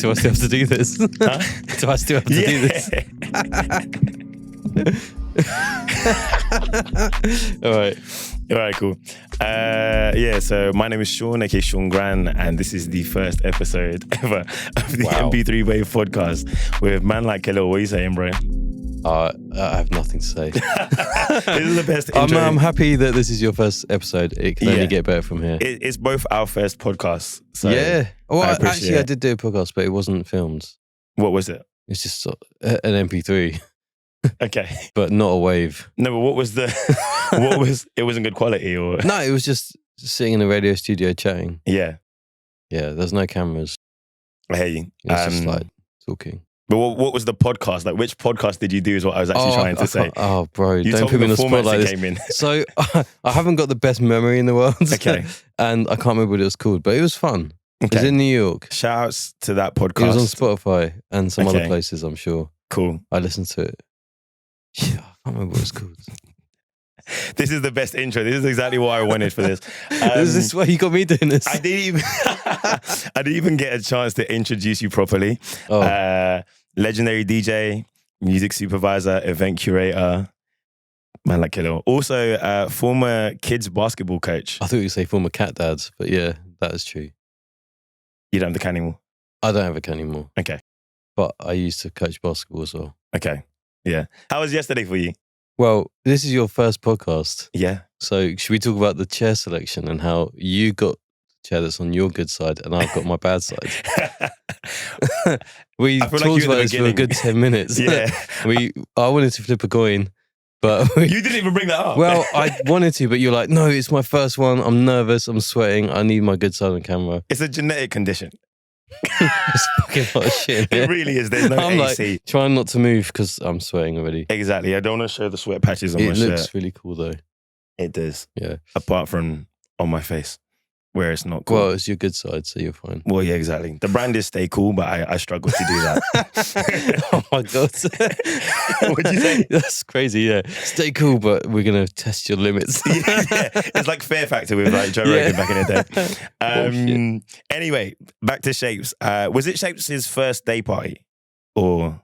Do I still have to do this? Huh? Do I still have to do this? All right, cool. So my name is Seán, aka Seán Gran, and this is the first episode ever of the MP3.WAV podcast with man like Khalil. What are you saying, bro? I have nothing to say. This is the best intro. I'm happy that this is your first episode. It can only get better from here. It's both our first podcasts. So yeah. Well, I did do a podcast, but it wasn't filmed. What was it? It's just an MP3. Okay. But not a wave. No, but what was it wasn't good quality or? No, it was just sitting in a radio studio chatting. Yeah. Yeah, there's no cameras. I hear you. It's just like talking. But what was the podcast? Like, which podcast did you do is what I was actually trying to say. Oh, bro, you don't put me in the spot like this. So, I haven't got the best memory in the world. Okay. And I can't remember what it was called, but it was fun. Okay. It was in New York. Shout outs to that podcast. It was on Spotify and some other places, I'm sure. Cool. I listened to it. Yeah, I can't remember what it's called. This is the best intro. This is exactly what I wanted for this. Is this why you got me doing this? I didn't even get a chance to introduce you properly. Legendary DJ, music supervisor, event curator, man like Khalil. Also, former kids basketball coach. I thought you would say former cat dad, but yeah, that is true. You don't have the cat anymore? I don't have a cat anymore. Okay. But I used to coach basketball as well. Okay. Yeah. How was yesterday for you? Well, this is your first podcast. Yeah. So should we talk about the chair selection and how you got the chair that's on your good side and I've got my bad side? We talked about this for a good 10 minutes. Yeah. I wanted to flip a coin, but you didn't even bring that up. Well, I wanted to, but you're like, no, it's my first one. I'm nervous. I'm sweating. I need my good side on camera. It's a genetic condition. It's fucking hot shit. It really is. There's no I'm AC. Like trying not to move because I'm sweating already. Exactly. I don't want to show the sweat patches on my shirt. It looks really cool though. It does. Yeah. Apart from on my face, where it's not cool. Well, it's your good side, so you're fine. Well, yeah, exactly. The brand is Stay Cool, but I struggle to do that. Oh my God. What'd you say? That's crazy, yeah. Stay cool, but we're going to test your limits. Yeah. It's like Fear Factor with like Joe Rogan back in the day. Anyway, back to Shapes. Was it Shapes' first day party? Or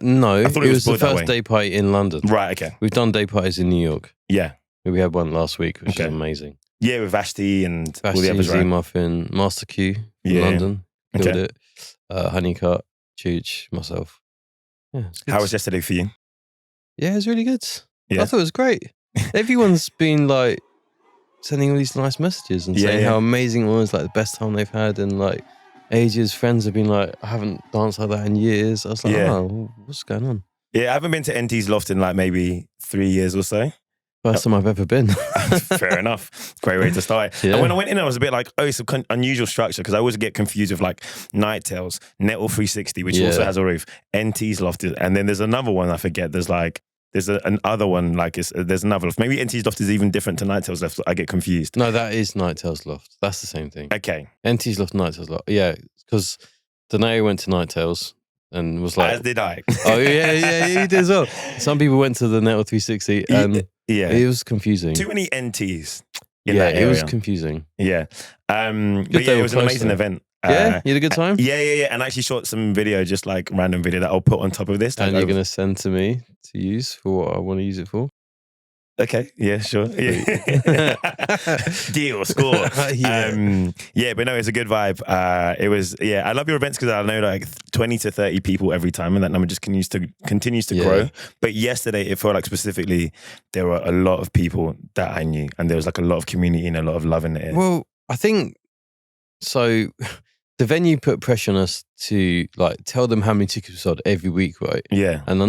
no, I thought it was the first day party in London. Right, okay. We've done day parties in New York. Yeah. We had one last week, which is amazing. Yeah, with Vashti and all the others, right? Z-Muffin, Master Q from London. Killed it. Honeycut, Chooch, myself. Yeah, how was yesterday for you? Yeah, it was really good. Yeah. I thought it was great. Everyone's been like sending all these nice messages and saying how amazing it was, like the best time they've had in like ages. Friends have been like, I haven't danced like that in years. I was like, oh, what's going on? Yeah, I haven't been to NT's Loft in like maybe 3 years or so. First time I've ever been. Fair enough. Great way to start. Yeah. And when I went in, I was a bit like, oh, it's an unusual structure because I always get confused with like Night Tales, Nettle 360, which also has a roof, NT's Loft, and then there's another one I forget. There's another one like there's another loft. Maybe NT's Loft is even different to Night Tales Loft. I get confused. No, that is Night Tales Loft. That's the same thing. Okay. NT's Loft, Night Tales Loft. Yeah, because Danae went to Night Tales. And was like, as did I. Oh yeah, you did as well. Some people went to the Nettle 360 and it was confusing. Too many NTs. It was confusing. Yeah, but yeah, it was an amazing event. Yeah, you had a good time. Yeah, and I actually shot some video, just like random video that I'll put on top of this. And you're gonna send to me to use for what I want to use it for. Okay, yeah, sure. Yeah. Deal, score. But no, it's a good vibe. I love your events because I know like 20 to 30 people every time, and that number just continues to grow. But yesterday, it felt like specifically there were a lot of people that I knew, and there was like a lot of community and a lot of love in it. Well, I think so. The venue put pressure on us to like tell them how many tickets we sold every week, right? Yeah. And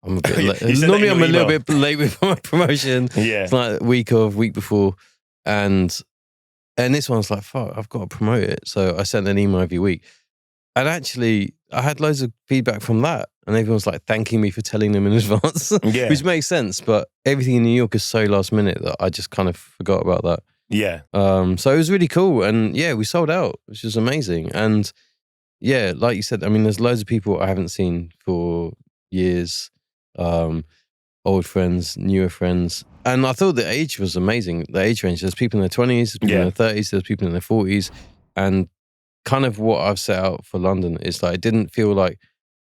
I'm a bit late. Normally I'm a little bit late with my promotion. Yeah. It's like week before. And this one's like, fuck, I've got to promote it. So I sent an email every week. And actually, I had loads of feedback from that. And everyone's like thanking me for telling them in advance. Yeah. Which makes sense. But everything in New York is so last minute that I just kind of forgot about that. Yeah. So it was really cool. And yeah, we sold out, which was amazing. And yeah, like you said, I mean, there's loads of people I haven't seen for years. Old friends, newer friends. And I thought the age was amazing. The age range. There's people in their 20s, there's people in their 30s, there's people in their 40s. And kind of what I've set out for London. It's like, it didn't feel like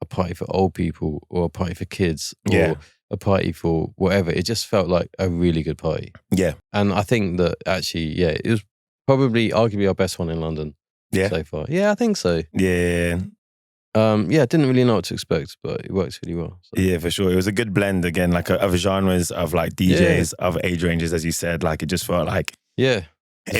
a party for old people or a party for kids or a party for whatever. It just felt like a really good party. Yeah. And I think that actually, it was probably arguably our best one in London so far. Yeah, I think so. Yeah. I didn't really know what to expect, but it works really well. So. Yeah, for sure. It was a good blend again, like of genres, of like DJs, of age ranges, as you said. Like it just felt like the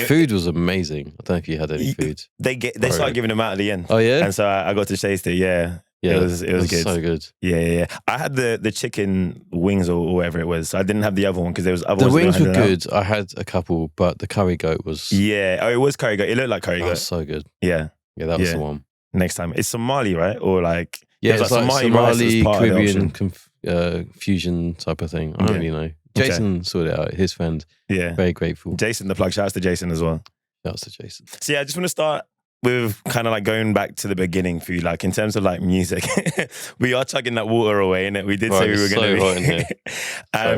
food was amazing. I don't know if you had any food. They started giving them out at the end. Oh yeah, and so I got to taste it. Yeah, it was good. So good. Yeah. I had the chicken wings or whatever it was. So I didn't have the other one because there was other ones. The wings were good. I had a couple, but the curry goat was. Yeah. Oh, it was curry goat. It looked like curry goat. Was so good. Yeah. Yeah, that was the one. Next time, it's Somali, right? Or like it's like Somali Caribbean fusion type of thing. I don't really know. Jason sorted it out. His friend. Yeah, very grateful. Jason, the plug. Shouts to Jason as well. Shouts to Jason. So I just want to start with kind of like going back to the beginning for you, like in terms of like music. We are chugging that water away, innit? We did say we were going to be. Hot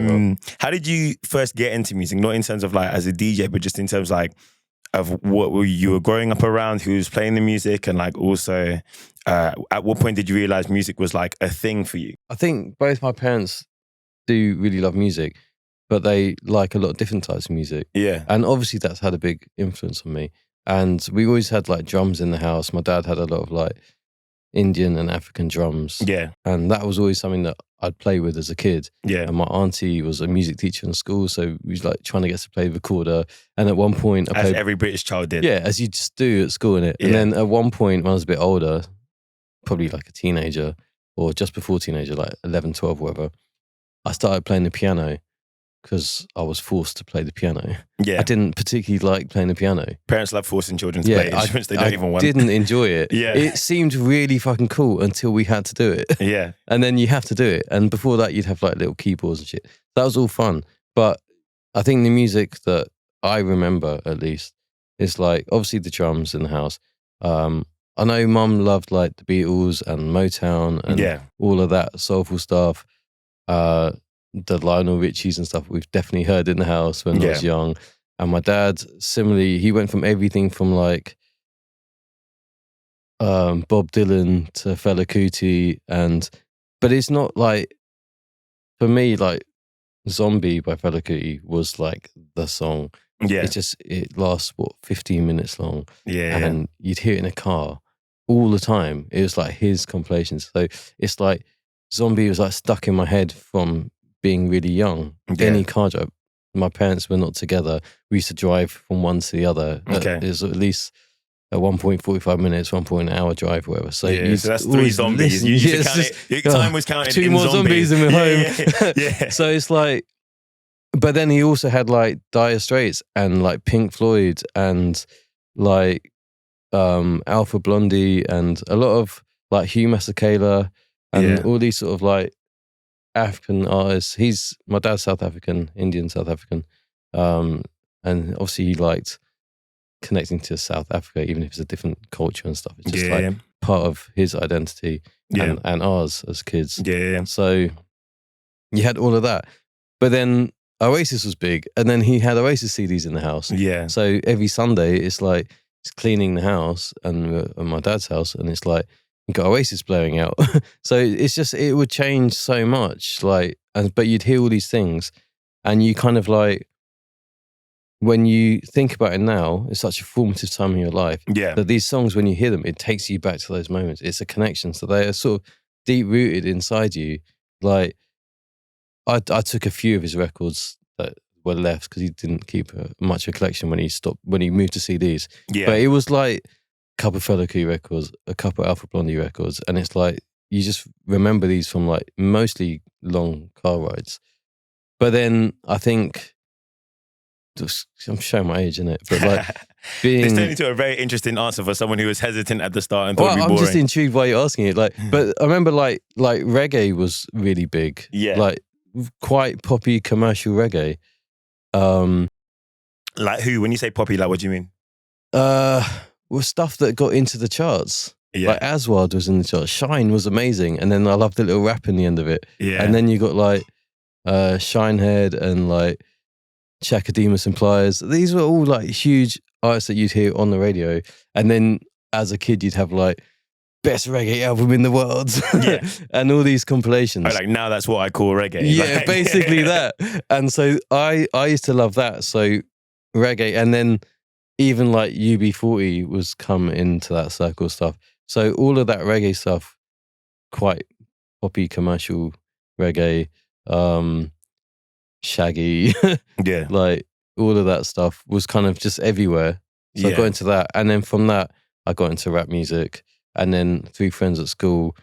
in here. How did you first get into music? Not in terms of like as a DJ, but just in terms like of what you were growing up around, who was playing the music, and like also at what point did you realize music was like a thing for you? I think both my parents do really love music, but they like a lot of different types of music. Yeah. And obviously that's had a big influence on me. And we always had like drums in the house. My dad had a lot of like Indian and African drums. Yeah. And that was always something that I'd play with as a kid. Yeah. And my auntie was a music teacher in school, so we was like trying to get to play the recorder. And at one point, as every British child did. Yeah, as you just do at school, innit? Yeah. And then at one point, when I was a bit older, probably like a teenager or just before teenager, like 11, 12, whatever, I started playing the piano because I was forced to play the piano. Yeah. I didn't particularly like playing the piano. Parents love forcing children to play instruments they don't even want. I didn't enjoy it. Yeah. It seemed really fucking cool until we had to do it. Yeah. And then you have to do it. And before that, you'd have like little keyboards and shit. That was all fun. But I think the music that I remember, at least, is like, obviously the drums in the house. I know Mum loved like the Beatles and Motown and all of that soulful stuff. The Lionel Richies and stuff we've definitely heard in the house when I was young. And my dad, similarly, he went from everything from like Bob Dylan to Fela Kuti, but it's not like, for me, like Zombie by Fela Kuti was like the song. Yeah. It lasts 15 minutes long. Yeah. And you'd hear it in a car all the time. It was like his compilations. So it's like Zombie was like stuck in my head from being really young. Any car drive. My parents were not together. We used to drive from one to the other. It was at least at 1.45 minutes, 1 hour drive, whatever. So, so that's 3 zombies. Your time was counted 2 more zombies and we're home. Yeah. So it's like, but then he also had like Dire Straits and like Pink Floyd and like Alpha Blondie and a lot of like Hugh Masekela and all these sort of like African artists. My dad's South African, Indian South African. And obviously he liked connecting to South Africa, even if it's a different culture and stuff. It's just part of his identity and ours as kids. Yeah. So you had all of that. But then Oasis was big, and then he had Oasis CDs in the house. Yeah. So every Sunday, it's like he's cleaning the house and my dad's house, and it's like you got Oasis blowing out. So it's just, it would change so much. Like, but you'd hear all these things, and you kind of like, when you think about it now, it's such a formative time in your life. Yeah. That these songs, when you hear them, it takes you back to those moments. It's a connection. So they are sort of deep rooted inside you. Like, I took a few of his records that were left because he didn't keep much of a collection when he moved to CDs. Yeah. But it was like a couple of Fela Kuti records, a couple of Alpha Blondie records, and it's like you just remember these from like mostly long car rides. But then I think, I'm showing my age, innit? But like it's turned into a very interesting answer for someone who was hesitant at the start and thought it'd be boring. I'm just intrigued why you're asking it. Like, but I remember like reggae was really big. Yeah. Like quite poppy commercial reggae. Like who? When you say poppy, like what do you mean? Well, stuff that got into the charts. Yeah. Like Aswad was in the charts. Shine was amazing, and then I loved the little rap in the end of it. Yeah. And then you got like Shinehead and like Chakademus and Pliers. These were all like huge artists that you'd hear on the radio. And then as a kid, you'd have like best reggae album in the world, and all these compilations. Oh, like now that's what I call reggae. Yeah, like, basically that. And so I used to love that. So reggae, and then even like UB40 was come into that circle of stuff. So all of that reggae stuff, quite poppy commercial reggae, Shaggy, yeah, like all of that stuff was kind of just everywhere. So I got into that, and then from that I got into rap music, and then through friends at school,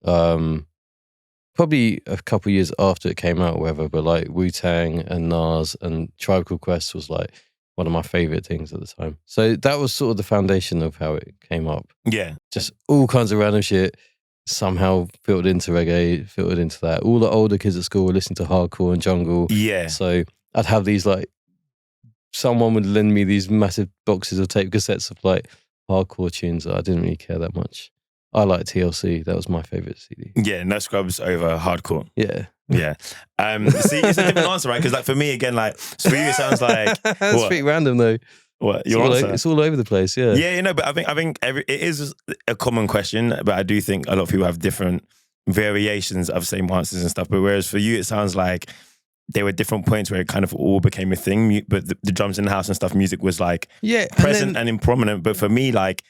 probably a couple of years after it came out, or whatever, but like Wu-Tang and Nas and Tribe Called Quest was like one of my favorite things at the time. So that was sort of the foundation of how it came up. Yeah, just all kinds of random shit somehow filtered into reggae, filtered into that. All the older kids at school were listening to hardcore and jungle. Yeah. So I'd have these like, someone would lend me these massive boxes of tape cassettes of like hardcore tunes that I didn't really care that much. I liked TLC. That was my favorite CD. Yeah, no scrubs over hardcore. Yeah. Yeah. See, it's a different answer, right? Because like for me, again, like for you, it sounds like that's pretty random though. What your answer? It's all over the place. Yeah. Yeah, you know, but I think it is a common question, but I do think a lot of people have different variations of same answers and stuff. But whereas for you, it sounds like there were different points where it kind of all became a thing. But the drums in the house and stuff, music was like present and prominent. But for me, like,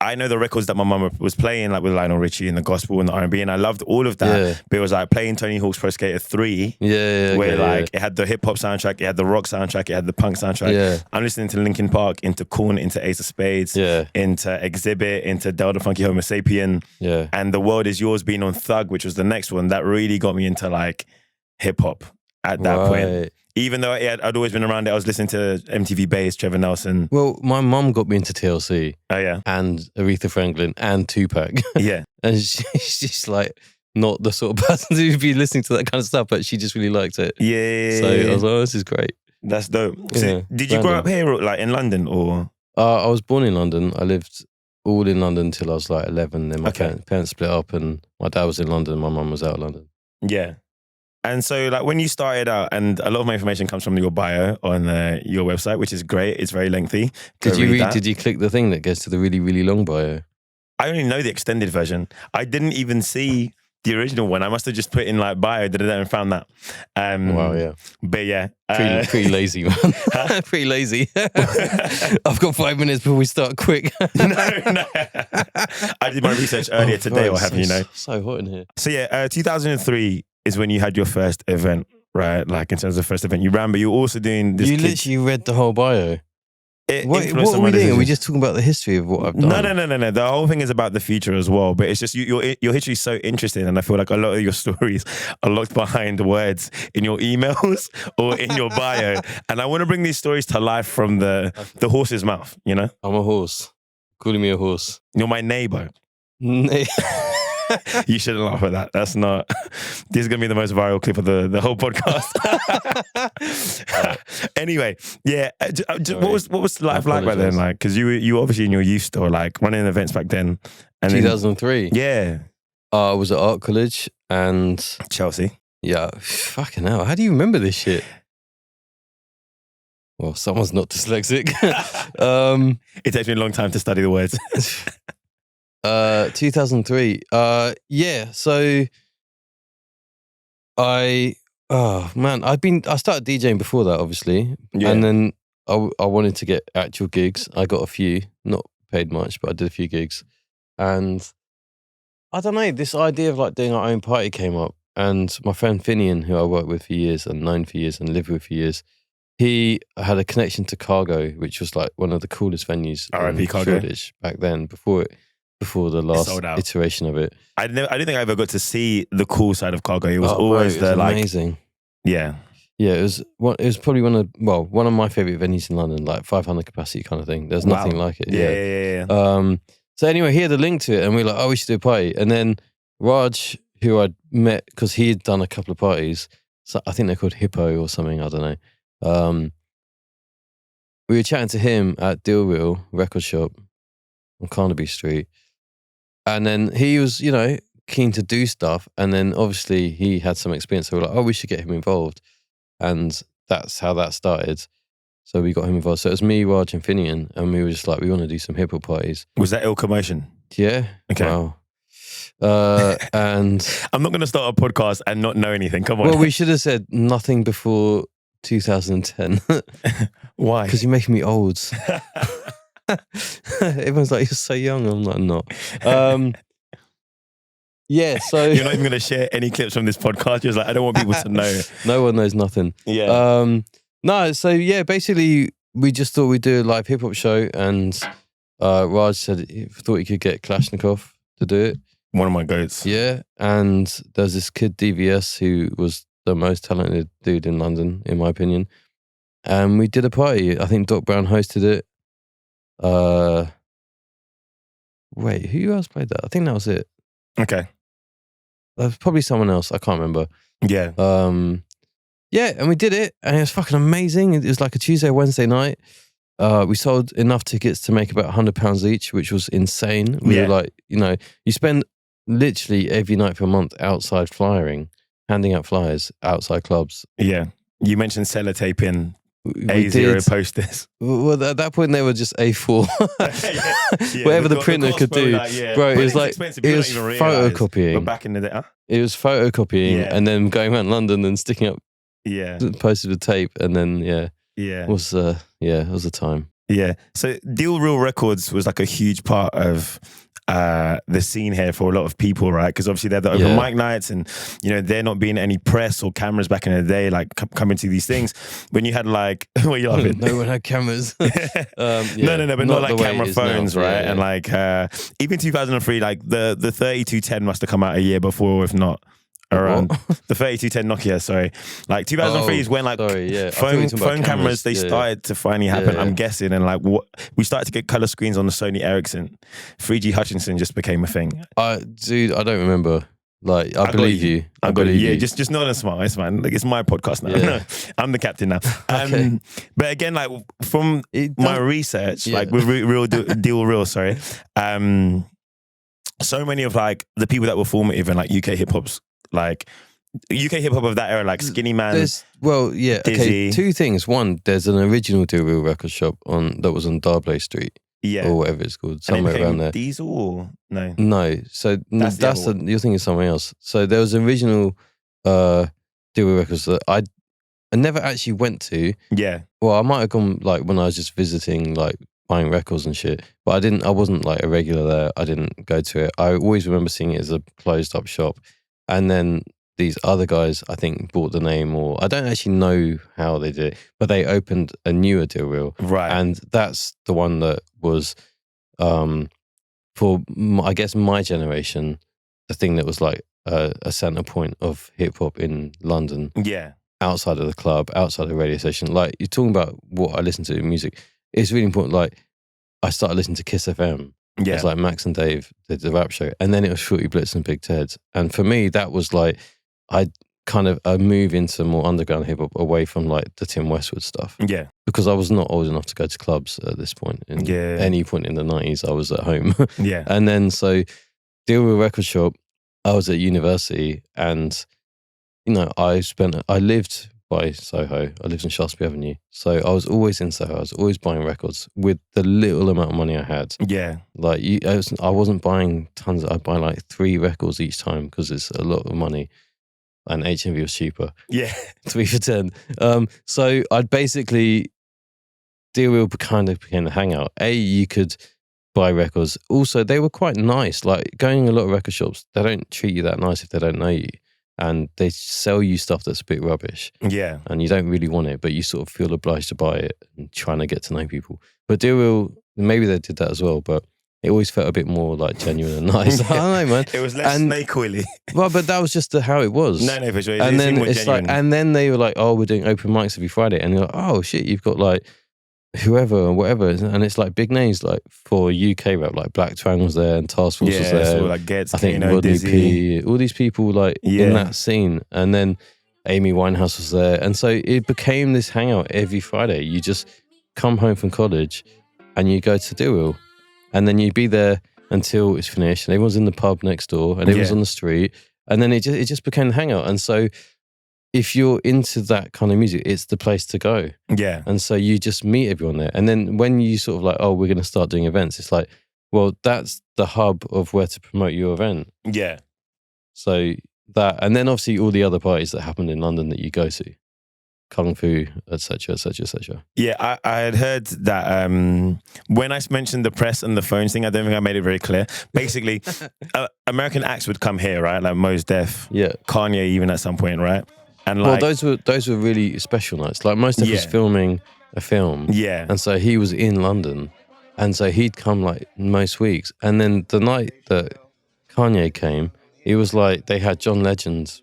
I know the records that my mum was playing, like with Lionel Richie and the gospel and the R&B, and I loved all of that. Yeah. But it was like playing Tony Hawk's Pro Skater 3, where it had the hip hop soundtrack, it had the rock soundtrack, it had the punk soundtrack. Yeah. I'm listening to Linkin Park, into Korn, into Ace of Spades, into Exhibit, into Del the Funky Homo Sapien, and The World Is Yours being on Thug, which was the next one. That really got me into like hip hop at that point. Even though I'd always been around it, I was listening to MTV Bass, Trevor Nelson. Well, my mum got me into TLC. Oh, yeah. And Aretha Franklin and Tupac. Yeah. And she's like not the sort of person who'd be listening to that kind of stuff, but she just really liked it. Yeah. So I was like, oh, this is great. That's dope. So did you grow up here, like in London, or? I was born in London. I lived all in London until I was like 11. Then my parents split up, and my dad was in London, my mum was out of London. Yeah. And so, like, when you started out, and a lot of my information comes from your bio on your website, which is great. It's very lengthy. Did you click the thing that goes to the really, really long bio? I only know the extended version. I didn't even see the original one. I must have just put in like bio, and found that. Wow, yeah. But yeah. Pretty lazy, man. Pretty lazy. I've got 5 minutes before we start, quick. No. I did my research earlier today, or have you know. So hot in here. So yeah, 2003 is when you had your first event, right? Like in terms of first event you ran, but you were also doing this. You literally read the whole bio. What are we doing? Are we just talking about the history of what I've done? No. The whole thing is about the future as well. But it's just your history is so interesting, and I feel like a lot of your stories are locked behind words in your emails or in your bio. And I want to bring these stories to life from the horse's mouth. You know, I'm a horse. Calling me a horse. You're my neighbor. You shouldn't laugh at that. That's not. This is gonna be the most viral clip of the whole podcast. Anyway, yeah. What was life like back then? Like, because you were obviously in your youth store, like running events back then. And 2003. Yeah. I was at art college and Chelsea. Yeah. Fucking hell. How do you remember this shit? Well, someone's not dyslexic. It takes me a long time to study the words. 2003. Yeah. So I started DJing before that, obviously. Yeah. And then I wanted to get actual gigs. I got a few, not paid much, but I did a few gigs. And I don't know, this idea of like doing our own party came up. And my friend Finian, who I worked with for years and known for years and lived with for years, he had a connection to Cargo, which was like one of the coolest venues in Shoreditch back then, before the last iteration of it. I didn't think I ever got to see the cool side of Cargo. It was always amazing. Yeah. Yeah, it was probably one of my favorite venues in London, like 500 capacity kind of thing. There's nothing like it. Yeah. So anyway, he had a link to it, and we were like, oh, we should do a party. And then Raj, who I'd met because he had done a couple of parties, so I think they're called Hippo or something, I don't know. We were chatting to him at Deal Reel record shop on Carnaby Street. And then he was, keen to do stuff. And then obviously he had some experience. So we were like, oh, we should get him involved. And that's how that started. So we got him involved. So it was me, Raj, and Finian, and we were just like, we want to do some hip hop parties. Was that Commotion? Yeah. Okay. Wow. And I'm not going to start a podcast and not know anything. Come on. Well, we should have said nothing before 2010. Why? Because you're making me old. Everyone's like, you're so young. I'm like, not. Yeah, so you're not even going to share any clips from this podcast. You're like, I don't want people to know. No one knows nothing. Yeah. No, so yeah, basically we just thought we'd do a live hip hop show, and Raj said he thought he could get Kalashnikov to do it. One of my goats. Yeah, and there's this kid DVS who was the most talented dude in London, in my opinion. And we did a party. I think Doc Brown hosted it. Wait, who else played that? I think that was it. Okay. There's probably someone else. I can't remember. Yeah. Yeah, and we did it, and it was fucking amazing. It was like a Tuesday, Wednesday night. We sold enough tickets to make about £100 each, which was insane. We were like, you spend literally every night for a month outside flyering, handing out flyers outside clubs. Yeah. You mentioned sellotaping A0 posters. Well, at that point they were just A4. Whatever the printer could do. Bro, it was like, it was photocopying. But back in the day, huh? It was photocopying and then going around London and sticking up posters with tape, and then it was a time. Yeah. So Deal Real Records was like a huge part of the scene here for a lot of people, right? Because obviously they're the open mic nights, and there not being any press or cameras back in the day, like coming to these things. When you had like, what are you laughing? No one had cameras. No, but not like camera phones, now, right? And like even 2003, like the 3210 must have come out a year before, if not around the 3210 Nokia. Sorry, like 2003 is when like phone cameras they started to finally happen. I'm guessing, and like we started to get color screens on the Sony Ericsson. 3G Hutchinson just became a thing. Dude, I don't remember. Like, I believe you. I believe you. Just not as smart. It's fine. Like, it's my podcast now. Yeah. I'm the captain now. Okay. But again, like from my research, like with Deal Real, sorry. So many of like the people that were formative in like UK hip hop's, like UK hip hop of that era, like Skinny Man. Dizzy. Okay. Two things. One, there's an original Deal Real record shop that was on Darblay Street. Yeah. Or whatever it's called, somewhere around there. Diesel or no? No. So you're thinking of something else. So there was an original Deal Real records that I never actually went to. Yeah. Well, I might have gone like when I was just visiting, like buying records and shit. But I wasn't like a regular there. I didn't go to it. I always remember seeing it as a closed up shop. And then these other guys, I think, bought the name, or I don't actually know how they did it, but they opened a newer Deal Real. Right. And that's the one that was, for, I guess, my generation, the thing that was like a center point of hip hop in London. Yeah. Outside of the club, outside of the radio station. Like, you're talking about what I listen to in music. It's really important. Like, I started listening to Kiss FM. Yeah. It's like Max and Dave did the rap show, and then it was Shorty Blitz and Big Ted. And for me, that was like, I kind of a move into more underground hip hop away from like the Tim Westwood stuff. Yeah. Because I was not old enough to go to clubs at this point. Any point in the 90s, I was at home. Yeah. And then so Deal Real record shop, I was at university, and I lived by Soho. I lived in Shaftesbury Avenue. So I was always in Soho. I was always buying records with the little amount of money I had. Yeah. Like I wasn't buying tons. I'd buy like 3 records each time because it's a lot of money. And HMV was cheaper. Yeah. 3 for 10. So I'd basically, Deal Real kind of became the hangout. You could buy records. Also, they were quite nice. Like, going a lot of record shops, they don't treat you that nice if they don't know you. And they sell you stuff that's a bit rubbish. Yeah. And you don't really want it, but you sort of feel obliged to buy it and trying to get to know people. But Deal Real, maybe they did that as well, but it always felt a bit more like genuine and nice. I don't know, man. It was less snake oily. Well, but that was just how it was. No, for sure. And then it's genuine. Like, and then they were like, "Oh, we're doing open mics every Friday," and you're like, "Oh shit, you've got like whoever or whatever," and it's like big names like for UK rap, like Black Twang was there and Task Force was there. So like Gets, I think Rodney P, all these people like in that scene, and then Amy Winehouse was there, and so it became this hangout every Friday. You just come home from college, and you go to Deal Real, and then you'd be there until it's finished, and everyone's in the pub next door, and everyone's on the street, and then it just became the hangout. And so if you're into that kind of music, it's the place to go. Yeah. And so you just meet everyone there. And then when you sort of like, oh, we're going to start doing events, it's like, well, that's the hub of where to promote your event. Yeah. So that, and then obviously all the other parties that happened in London that you go to, Kung Fu, etc., etc., etc. Yeah, I had heard that when I mentioned the press and the phones thing, I don't think I made it very clear. Basically, American acts would come here, right? Like Mos Def, Yeah, Kanye, even at some point, right? And like, well, those were really special nights. Like Mos Def was filming a film, yeah, and so he was in London, and so he'd come like most weeks. And then the night that Kanye came, it was like they had John Legend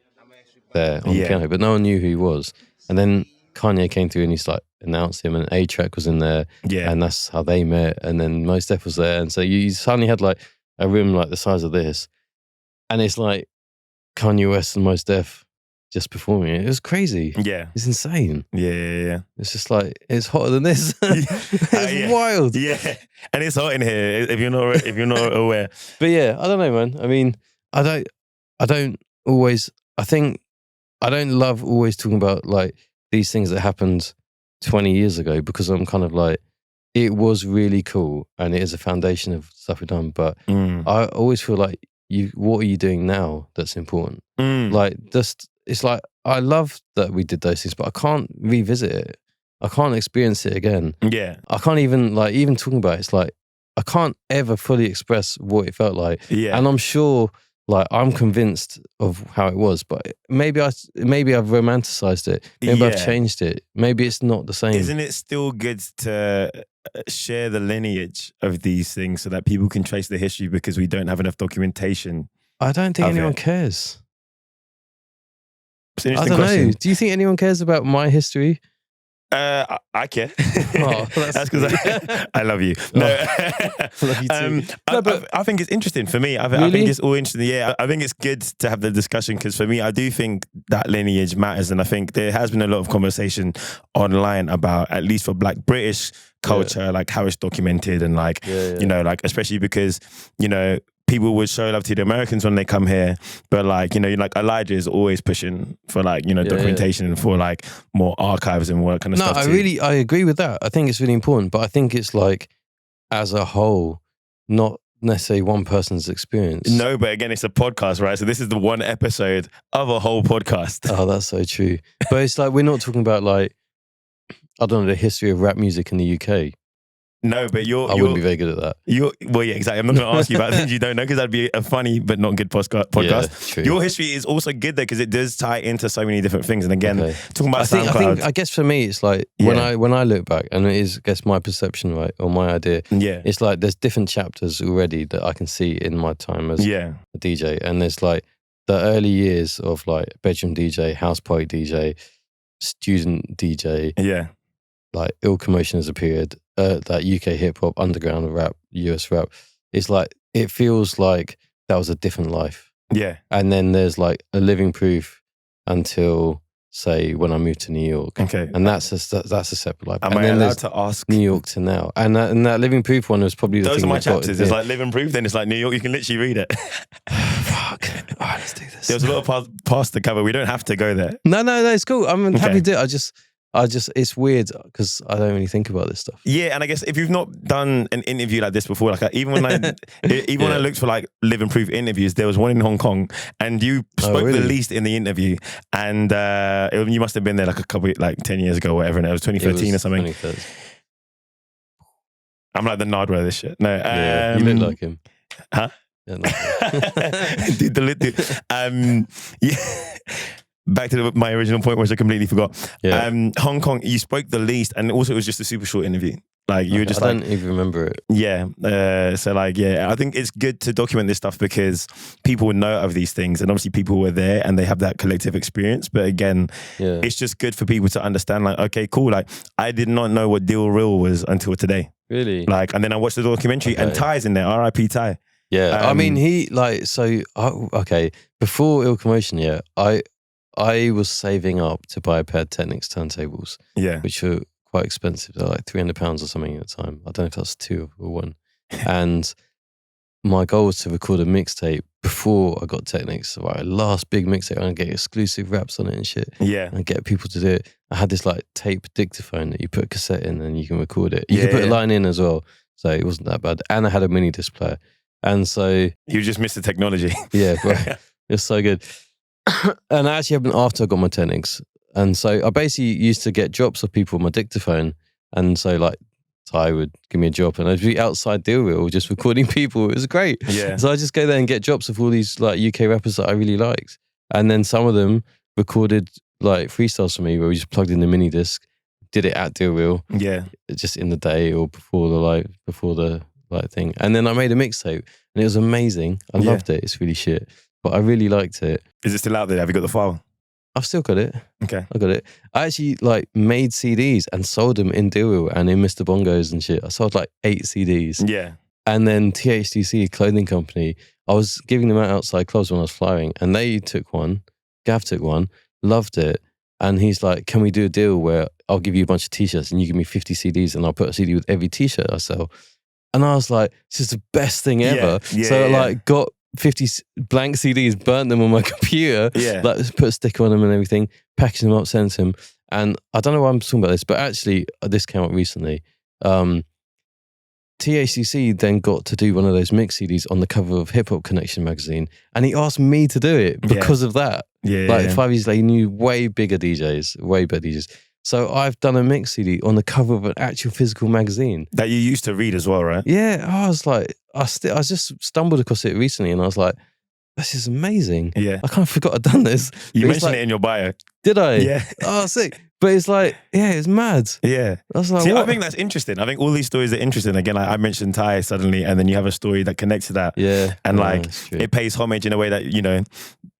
there on the piano, but no one knew who he was. And then Kanye came through and he's like announced him, and A-Track was in there, and that's how they met. And then Mos Def was there, and so you suddenly had like a room like the size of this, and it's like Kanye West and Mos Def just performing it. It was crazy. Yeah, it's insane. Yeah. It's just like it's hotter than this. It's wild. Yeah, and it's hot in here if you're not aware. But yeah, I don't know, man. I mean, I don't always. I think I don't love always talking about like these things that happened 20 years ago, because I'm kind of like, it was really cool and it is a foundation of stuff we've done. But I always feel like what are you doing now that's important? Like it's like, I love that we did those things, but I can't revisit it. I can't experience it again. Yeah. I can't even talking about it. It's like, I can't ever fully express what it felt like. Yeah. And I'm sure, like, I'm convinced of how it was, but maybe I've romanticized it. Maybe I've changed it. Maybe it's not the same. Isn't it still good to share the lineage of these things so that people can trace the history, because we don't have enough documentation? I don't think anyone cares. It's an I interesting don't know. question. Do you think anyone cares about my history? I care. Oh, that's because I love you. No, I love you too. I think it's interesting for me. I Really? think it's all interesting. Yeah, I think it's good to have the discussion, because for me, I do think that lineage matters, and I think there has been a lot of conversation online about, at least for Black British culture, like how it's documented, and like you know, like especially because people would show love to the Americans when they come here, but like, like Elijah is always pushing for like, documentation and for like more archives and all that kind of stuff. I agree with that. I think it's really important, but I think it's like, as a whole, not necessarily one person's experience. No, but again, it's a podcast, right? So this is the one episode of a whole podcast. Oh, that's so true. But it's like, we're not talking about like, I don't know, the history of rap music in the UK. No, but I wouldn't be very good at that. Well, yeah, exactly. I'm not going to ask you about things you don't know, because that'd be a funny but not good podcast. Yeah, true. Your history is also good though, because it does tie into so many different things. And again, talking about SoundCloud. I guess for me, it's like when I look back, and it is, I guess, my perception, right, or my idea. Yeah, it's like there's different chapters already that I can see in my time as a DJ, and there's like the early years of like bedroom DJ, house party DJ, student DJ. Yeah. Like Commotion as a period, that UK hip hop, underground rap, US rap. It's like, it feels like that was a different life. Yeah. And then there's like a Livin Proof until, say, when I moved to New York. Okay. And that's a separate life. Am I allowed to ask? New York to now. And that Livin Proof one was probably the those thing are my that got chapters. It's like Livin Proof, then it's like New York. You can literally read it. Fuck. All right, let's do this. There's a lot of past to cover. We don't have to go there. No, it's cool. I'm happy to do it. I just, it's weird because I don't really think about this stuff. Yeah, and I guess if you've not done an interview like this before, like even when I looked for like Livin Proof interviews, there was one in Hong Kong, and you spoke the least in the interview, and you must have been there like a couple, like 10 years ago or whatever, and it was 2013 or something. 2013. I'm like the Nardware of this shit. No, you look like him. Huh? Yeah, like dude. Yeah. Back to my original point, which I completely forgot. Yeah. Hong Kong, you spoke the least, and also it was just a super short interview. Like you were just I don't even remember it. Yeah. So like, I think it's good to document this stuff, because people would know of these things, and obviously people were there and they have that collective experience. But again, it's just good for people to understand, like, okay, cool. Like I did not know what Deal Real was until today. Really? Like, and then I watched the documentary, and Ty's in there, R.I.P. Ty. Yeah. I mean, he like, so, before Commotion, I was saving up to buy a pair of Technics turntables, which were quite expensive. They're like £300 or something at the time. I don't know if that's two or one. And my goal was to record a mixtape before I got Technics, right, last big mixtape, and I get exclusive raps on it and shit. Yeah. And get people to do it. I had this like tape dictaphone that you put a cassette in and you can record it. You can put a line in as well. So it wasn't that bad. And I had a mini disc player. And so... You just missed the technology. Yeah, bro. It's so good. And I actually happened after I got my Technics. And so I basically used to get drops of people on my dictaphone. And so like Ty would give me a drop and I'd be outside Deal Reel just recording people. It was great. Yeah. So I just go there and get drops of all these like UK rappers that I really liked. And then some of them recorded like freestyles for me where we just plugged in the mini disc, did it at Deal Reel. Yeah. Just in the day or before the thing. And then I made a mixtape and it was amazing. I loved it. It's really shit. But I really liked it. Is it still out there? Have you got the file? I've still got it. Okay. I got it. I actually like made CDs and sold them in Deal Reel and in Mr. Bongos and shit. I sold like 8 CDs. Yeah. And then THDC, clothing company, I was giving them out outside clubs when I was flying and they took one, Gav took one, loved it. And he's like, can we do a deal where I'll give you a bunch of t-shirts and you give me 50 CDs and I'll put a CD with every t-shirt I sell. And I was like, this is the best thing ever. So I like got 50 blank CDs, burnt them on my computer, like put a sticker on them and everything, packaged them up, sent them. And I don't know why I'm talking about this, but actually this came up recently. THCC then got to do one of those mix CDs on the cover of Hip Hop Connection magazine. And he asked me to do it because of that. Like 5 years later, he knew way bigger DJs, way better DJs. So I've done a mix CD on the cover of an actual physical magazine. That you used to read as well, right? Yeah, I was like, I just stumbled across it recently and I was like, this is amazing. Yeah. I kind of forgot I'd done this. You mentioned it in your bio. Did I? Yeah. Oh, sick. But it's like, yeah, it's mad. Yeah. I was like, see, what? I think that's interesting. I think all these stories are interesting. Again, like I mentioned Ty suddenly, and then you have a story that connects to that. Yeah. And like, it pays homage in a way that, you know,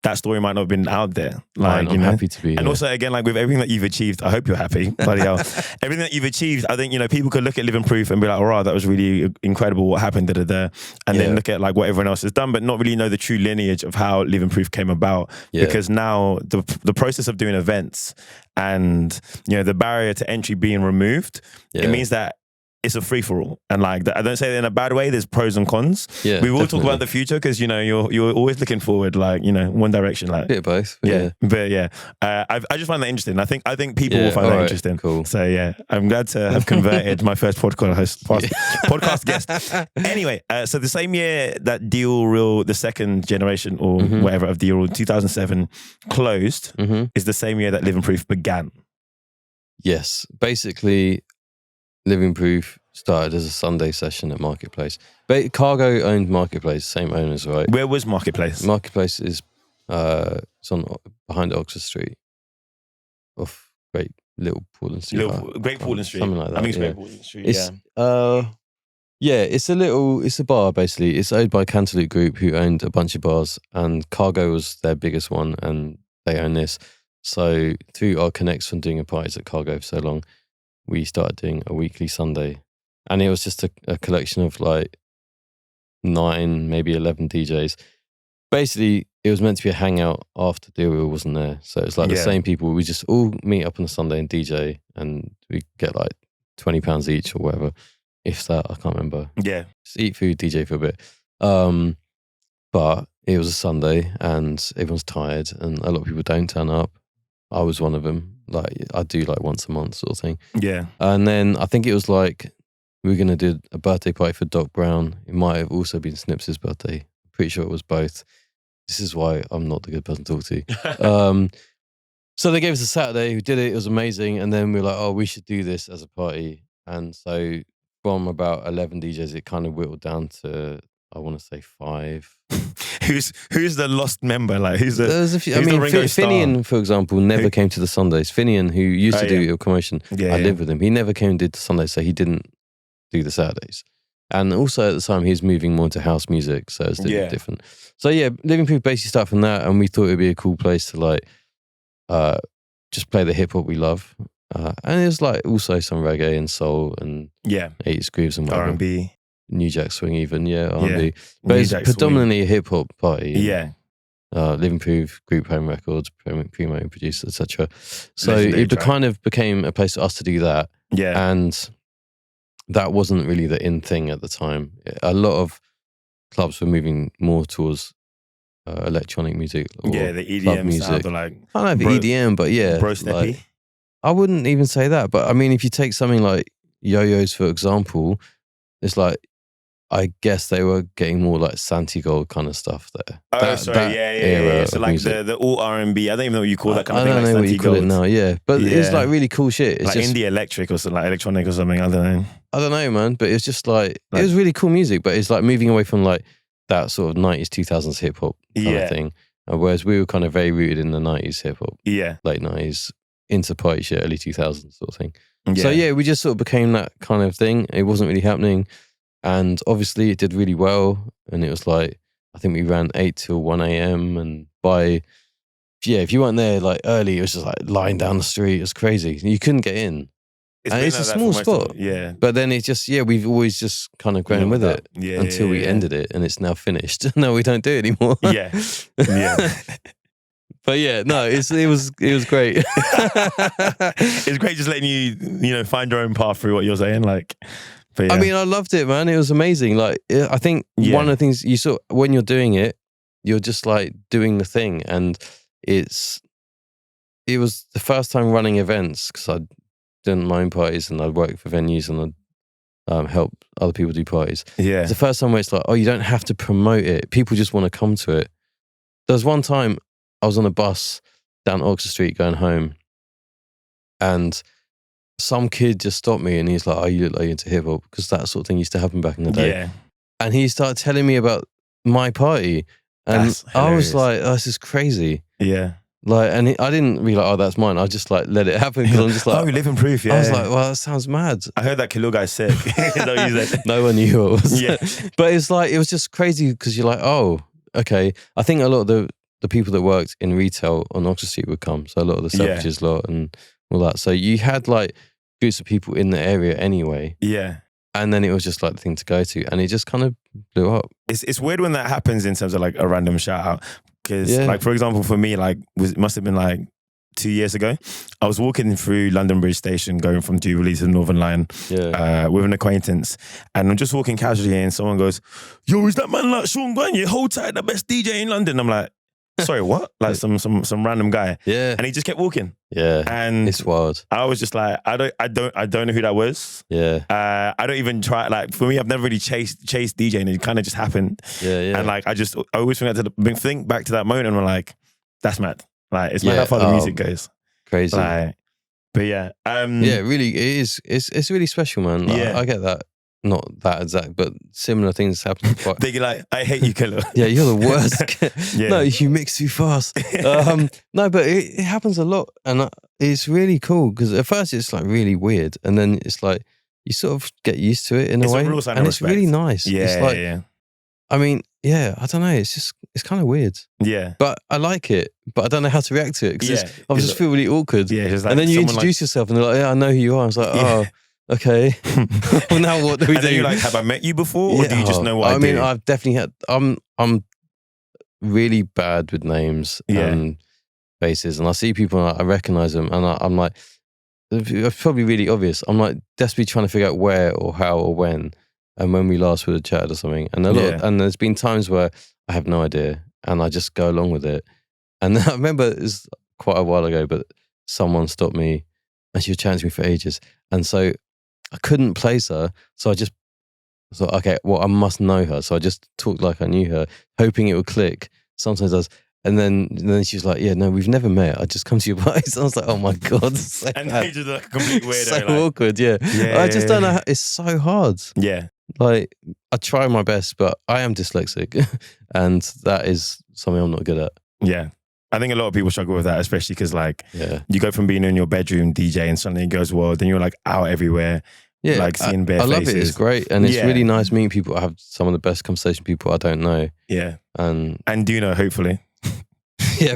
that story might not have been out there. Like, I'm happy to be here. And also, again, like with everything that you've achieved, I hope you're happy. Bloody hell. Everything that you've achieved, I think, you know, people could look at Livin Proof and be like, oh, wow, that was really incredible what happened, and then look at like what everyone else has done, but not really know the true lineage of how Livin Proof came about. Because now the process of doing events and, you know, the barrier to entry being removed, it means that it's a free-for-all. And like, I don't say that in a bad way, there's pros and cons. Yeah, we will talk about the future because, you know, you're always looking forward, like, you know, one direction. Like, bit of both. But yeah, I just find that interesting. I think people will find that interesting. Cool. So yeah, I'm glad to have converted my first podcast guest. Anyway, so the same year that Deal Reel, the second generation or whatever of Deal Reel, 2007 closed, is the same year that Livin Proof began. Yes, basically Livin Proof started as a Sunday session at Marketplace. But Cargo owned Marketplace, same owners, right? Where was Marketplace? Marketplace is it's on behind Oxford Street, off Great Little Portland Street. Great Portland Street, something like that. I think it's Great Portland Street. It's a bar basically. It's owned by Cantaloupe Group, who owned a bunch of bars, and Cargo was their biggest one, and they own this. So through our connects from doing a parties at Cargo for so long, we started doing a weekly Sunday, and it was just a collection of like 9, maybe 11 DJs. Basically, it was meant to be a hangout after Deal Reel wasn't there. So it's like the same people. We just all meet up on a Sunday and DJ, and we get like £20 each or whatever. If that, I can't remember. Yeah. Just eat food, DJ for a bit. But it was a Sunday and everyone's tired and a lot of people don't turn up. I was one of them. Like, I do like once a month sort of thing. Yeah. And then I think it was like, we were going to do a birthday party for Doc Brown. It might have also been Snips's birthday. I'm pretty sure it was both. This is why I'm not the good person to talk to. So they gave us a Saturday. We did it. It was amazing. And then we were like, oh, we should do this as a party. And so from about 11 DJs, it kind of whittled down to, I want to say 5. Who's the lost member? Like, who's the? There's a few. I mean, Finian, for example, never came to the Sundays. Finian, who used to do Commotion, I lived with him. He never came and did the Sundays, so he didn't do the Saturdays. And also at the time, he was moving more to house music, so it's different. So yeah, Livin Proof basically started from that, and we thought it'd be a cool place to like just play the hip hop we love. And there's like also some reggae and soul and 80s grooves and whatever. R&B. New Jack Swing even, R&B. But it's predominantly a hip hop party. Yeah. Livin Proof, Group Home Records, Primo produced, etc. So it kind of became a place for us to do that. Yeah. And that wasn't really the in thing at the time. A lot of clubs were moving more towards electronic music. Or the club EDM music. sound, or like I don't know if EDM, but yeah, bro steppy. like, I wouldn't even say that. But I mean, if you take something like Yo-Yos, for example, it's like, I guess they were getting more like Santigold kind of stuff there. Oh, sorry, yeah. So like the all R&B. I don't even know what you call that kind of thing. I don't know what you call it now. Yeah, but it's like really cool shit. It's like just indie electric or something, like electronic or something. I don't know, man. But it's just like it was really cool music. But it's like moving away from like that sort of 90s, 2000s hip hop kind of thing. Whereas we were kind of very rooted in the 90s hip hop. Yeah, late 90s into party shit, early 2000s sort of thing. Yeah. So yeah, we just sort of became that kind of thing. It wasn't really happening. And obviously it did really well. And it was like, I think we ran 8 till 1 a.m. And if you weren't there like early, it was just like lying down the street. It was crazy. You couldn't get in. And it's a small spot. Yeah. But then it just, we've always just kind of grown with it until we ended it. And it's now finished. No, we don't do it anymore. Yeah. But yeah, no, it was great. It's great just letting you find your own path through what you're saying. Like, I mean, I loved it, man. It was amazing. Like, I think one of the things you saw when you're doing it, you're just like doing the thing. And it was the first time running events because I'd done my own parties and I'd worked for venues and I'd help other people do parties. Yeah. It's the first time where it's like, you don't have to promote it. People just want to come to it. There was one time I was on a bus down Oxford Street going home and some kid just stopped me and he's like, you look like you're into hip hop, because that sort of thing used to happen back in the day. Yeah. And he started telling me about my party. And I was like, this is crazy. Yeah. Like, and I didn't be like, that's mine. I just like let it happen because I'm just like, Livin Proof, yeah. I was like, well, that sounds mad. I heard that Khalil guy's sick. No one knew who it was. Yeah. But it's like, it was just crazy because you're like, okay. I think a lot of the people that worked in retail on Oxford Street would come. So a lot of the Selfridges lot and all that. So you had like groups of people in the area anyway. Yeah. And then it was just like the thing to go to. And it just kind of blew up. It's weird when that happens in terms of like a random shout out. Because like, for example, for me, like it must have been like 2 years ago. I was walking through London Bridge Station going from Jubilee to the Northern Line with an acquaintance. And I'm just walking casually and someone goes, yo, is that man like Seán Gwynn? Hold tight, the best DJ in London. I'm like, sorry, what? Like some random guy. Yeah. And he just kept walking. Yeah. And it's wild. I was just like, I don't know who that was. Yeah. I don't even try. Like for me, I've never really chased DJing. It kind of just happened. Yeah, yeah. And like I always think back to that moment and I'm like, that's mad. Like it's mad how far the music goes. Crazy. Like, but yeah. Really, it is. It's really special, man. Like, I get that. Not that exact, but similar things happen. They're like, I hate you, Khalil. Yeah, you're the worst. No, you mix too fast. No, but it happens a lot. And it's really cool because at first it's like really weird. And then it's like, you sort of get used to it in a way. Real sign of it's really nice. Yeah, it's like, I mean, I don't know. It's kind of weird. Yeah. But I like it, but I don't know how to react to it because I just feel really awkward. Yeah. Like and then you introduce yourself and they're like, I know who you are. I was like, okay. Well, now what do we do? Then you're like, have I met you before, or do you just know what I do? I mean, I've definitely had. I'm really bad with names and faces, and I see people and I recognize them, and I'm like, it's probably really obvious. I'm like desperately trying to figure out where or how or when, and when we last would have chatted or something. And and there's been times where I have no idea, and I just go along with it. And I remember it was quite a while ago, but someone stopped me, and she was chatting to me for ages, and so I couldn't place her, so I just thought, okay, well, I must know her. So I just talked like I knew her, hoping it would click. Sometimes does. And then she was like, yeah, no, we've never met. I just come to your parties. I was like, oh my God. So and they just like a complete weirdo. So like, awkward, I just don't know how, it's so hard. Yeah. Like, I try my best, but I am dyslexic. And that is something I'm not good at. Yeah. I think a lot of people struggle with that, especially because like you go from being in your bedroom DJ and suddenly it goes well, then you're like out everywhere, like seeing bare faces. I love it. It's great, and it's really nice meeting people. I have some of the best conversation people I don't know. Yeah, and do you know? Hopefully,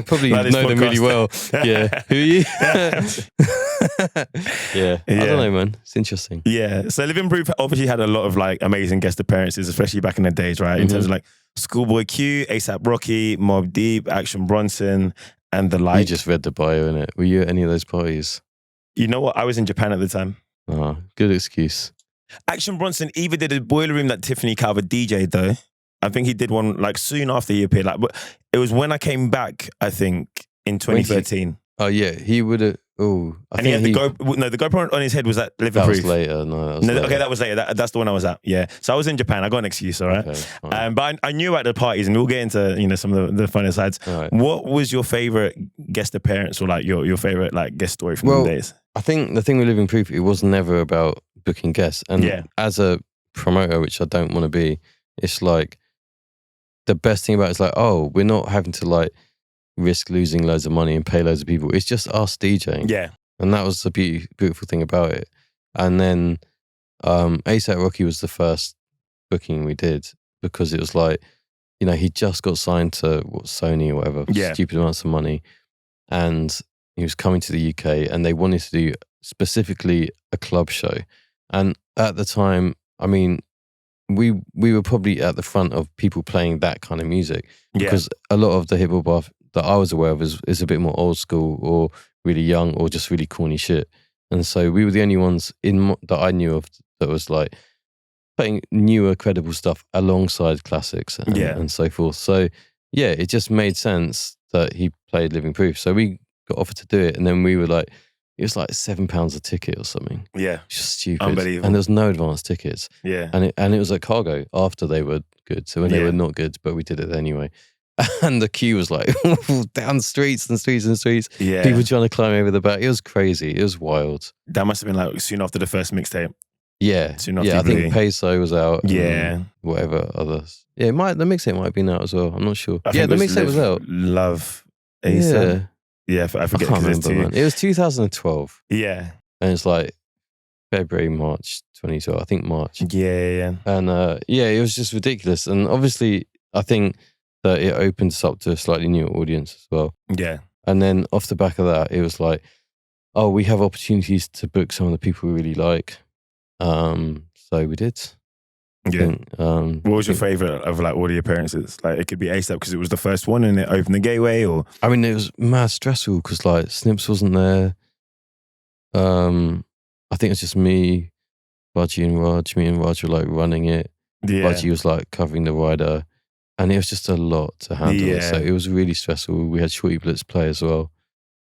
probably like know them really well. Yeah, who are you? I don't know, man. It's interesting. Yeah, so Livin Proof obviously had a lot of like amazing guest appearances, especially back in the days, right? In terms of like Schoolboy Q, ASAP Rocky, Mobb Deep, Action Bronson, and the like. You just read the bio, innit? Were you at any of those parties? You know what? I was in Japan at the time. Oh, good excuse. Action Bronson either did a boiler room that Tiffany Calvert DJ'd though, I think he did one like soon after he appeared. Like, it was when I came back, I think, in 2013. Oh yeah, he would have. Oh, And he had the GoPro on his head was that Livin that Proof. was later. No, that was later. Okay, that was later. That's the one I was at. Yeah. So I was in Japan. I got an excuse, all right. Okay, but I knew about the parties, and we'll get into some of the funny sides. Right. What was your favorite guest appearance, or like your favorite like guest story from the days? I think the thing with Livin Proof, it was never about booking guests, and as a promoter, which I don't want to be, it's like the best thing about it's like, oh, we're not having to like risk losing loads of money and pay loads of people. It's just us DJing. Yeah. And that was the beautiful thing about it. And then ASAP Rocky was the first booking we did, because it was like, you know, he just got signed to Sony or whatever, stupid amounts of money. And he was coming to the UK, and they wanted to do specifically a club show. And at the time, I mean, we were probably at the front of people playing that kind of music, because a lot of the hip hop that I was aware of is a bit more old school or really young or just really corny shit. And so we were the only ones that I knew of that was like playing newer, credible stuff alongside classics and so forth. So yeah, it just made sense that he played Livin Proof. So we got offered to do it, and then we were like, it was like £7 a ticket or something. Yeah. Just stupid. Unbelievable. And there was no advance tickets. Yeah. And it was at Cargo after they were good. So when they were not good, but we did it anyway. And the queue was like down streets and streets and streets. Yeah. People trying to climb over the back. It was crazy. It was wild. That must have been like soon after the first mixtape. Yeah. Soon after I think Peso was out. Yeah. Whatever others. Yeah, the mixtape might have been out as well. I'm not sure. Yeah, the mixtape was out. Love ASAP. Yeah, I forget. I can't remember, man. It was 2012. Yeah. And it's like February, March 2012. I think March. Yeah. And it was just ridiculous. And obviously, I think that it opened us up to a slightly newer audience as well. Yeah. And then off the back of that, it was like, oh, we have opportunities to book some of the people we really like. So we did. Yeah. What was your favorite of like all the appearances? Like it could be ASAP because it was the first one and it opened the gateway, or I mean, it was mad stressful because like Snips wasn't there. I think it was just me, Raji and Raj. Me and Raj were like running it. Yeah. Raji was like covering the rider, and it was just a lot to handle. Yeah. So it was really stressful. We had Shorty Blitz play as well.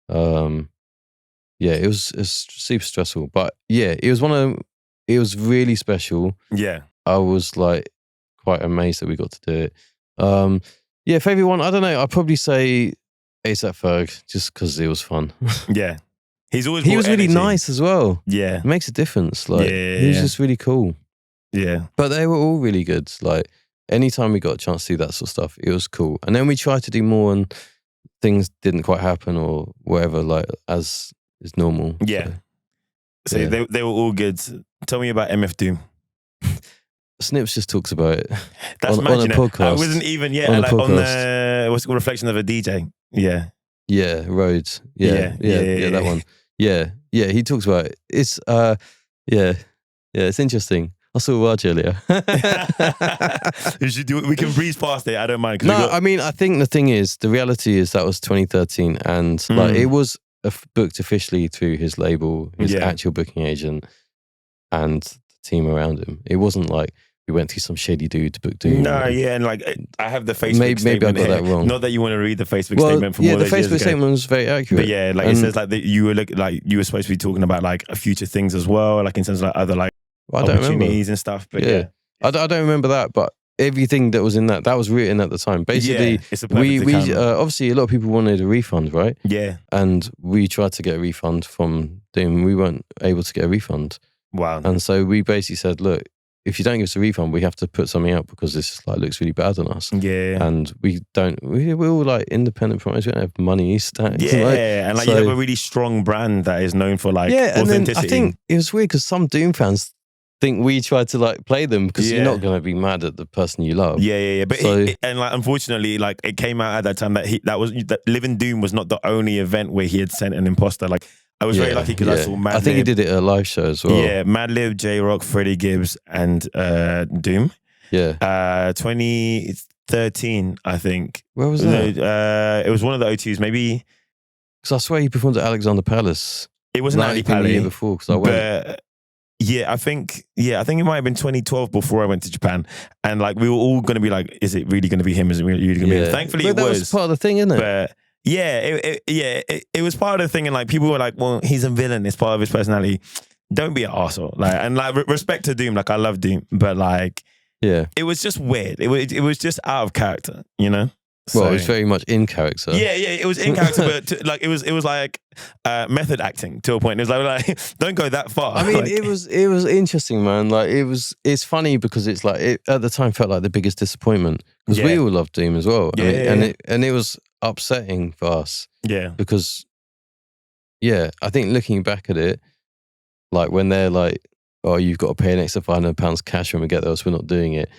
It was super stressful, but yeah, it was really special. Yeah. I was like quite amazed that we got to do it. Favorite one, I don't know. I'd probably say ASAP Ferg, just because it was fun. Yeah. He was really nice as well. Yeah. It makes a difference. Like he was just really cool. Yeah. But they were all really good. Like anytime we got a chance to do that sort of stuff, it was cool. And then we tried to do more and things didn't quite happen or whatever, like as is normal. Yeah. So they were all good. Tell me about MF Doom. Snips just talks about it. That's on a podcast. I wasn't even on the what's it called, Reflection of a DJ. Yeah. Yeah, Rhodes. Yeah, that one. Yeah, he talks about it. It's it's interesting. I saw Raj earlier. We can breeze past it. I don't mind. I mean, I think the thing is, the reality is that was 2013, and like it was booked officially through his label, his actual booking agent, and the team around him. It wasn't like we went to some shady dude to book Doom. No, and like I have the Facebook statement. Maybe I got that wrong. Not that you want to read the Facebook statement from all those years ago. The Facebook statement was very accurate. But like it says like that you were supposed to be talking about like future things as well, like in terms of like other like opportunities and stuff. But I don't remember that, but everything that was in that was written at the time. Basically, we obviously a lot of people wanted a refund, right? Yeah. And we tried to get a refund from Doom. We weren't able to get a refund. Wow. And so we basically said, look, if you don't give us a refund, we have to put something out because this like looks really bad on us. Yeah. And we're all like independent promoters. We don't have money stacks. Yeah. And you have a really strong brand that is known for like authenticity. And then I think it was weird because some Doom fans think we tried to like play them because you're not going to be mad at the person you love. Yeah. But unfortunately, like it came out at that time that Livin Doom was not the only event where he had sent an imposter. Like I was very lucky because I saw Madlib. I think he did it at a live show as well. Yeah, Madlib, J-Rock, Freddie Gibbs, and Doom. Yeah. 2013, I think. Where was that? It was one of the O2s, maybe. Because I swear he performed at Alexander Palace. It wasn't Ali Pali. The year before, because I went. I think it might have been 2012 before I went to Japan, and like we were all going to be like, is it really going to be him? Is it really going to be him? Thankfully, but it was part of the thing, isn't it? But it was part of the thing, and like people were like, well, he's a villain. It's part of his personality. Don't be an arsehole. Like, and like respect to Doom. Like I love Doom, but like, it was just weird. It was just out of character, you know. Well, it was very much in character. Yeah, it was in character, but like it was like method acting to a point. It was like don't go that far. I mean, like, it was interesting, man. Like it's funny because it's like it at the time felt like the biggest disappointment because we all loved Doom as well. And it was upsetting for us. Yeah, because I think looking back at it, like when they're like, "Oh, you've got to pay an extra £500 cash when we get there, else we're not doing it."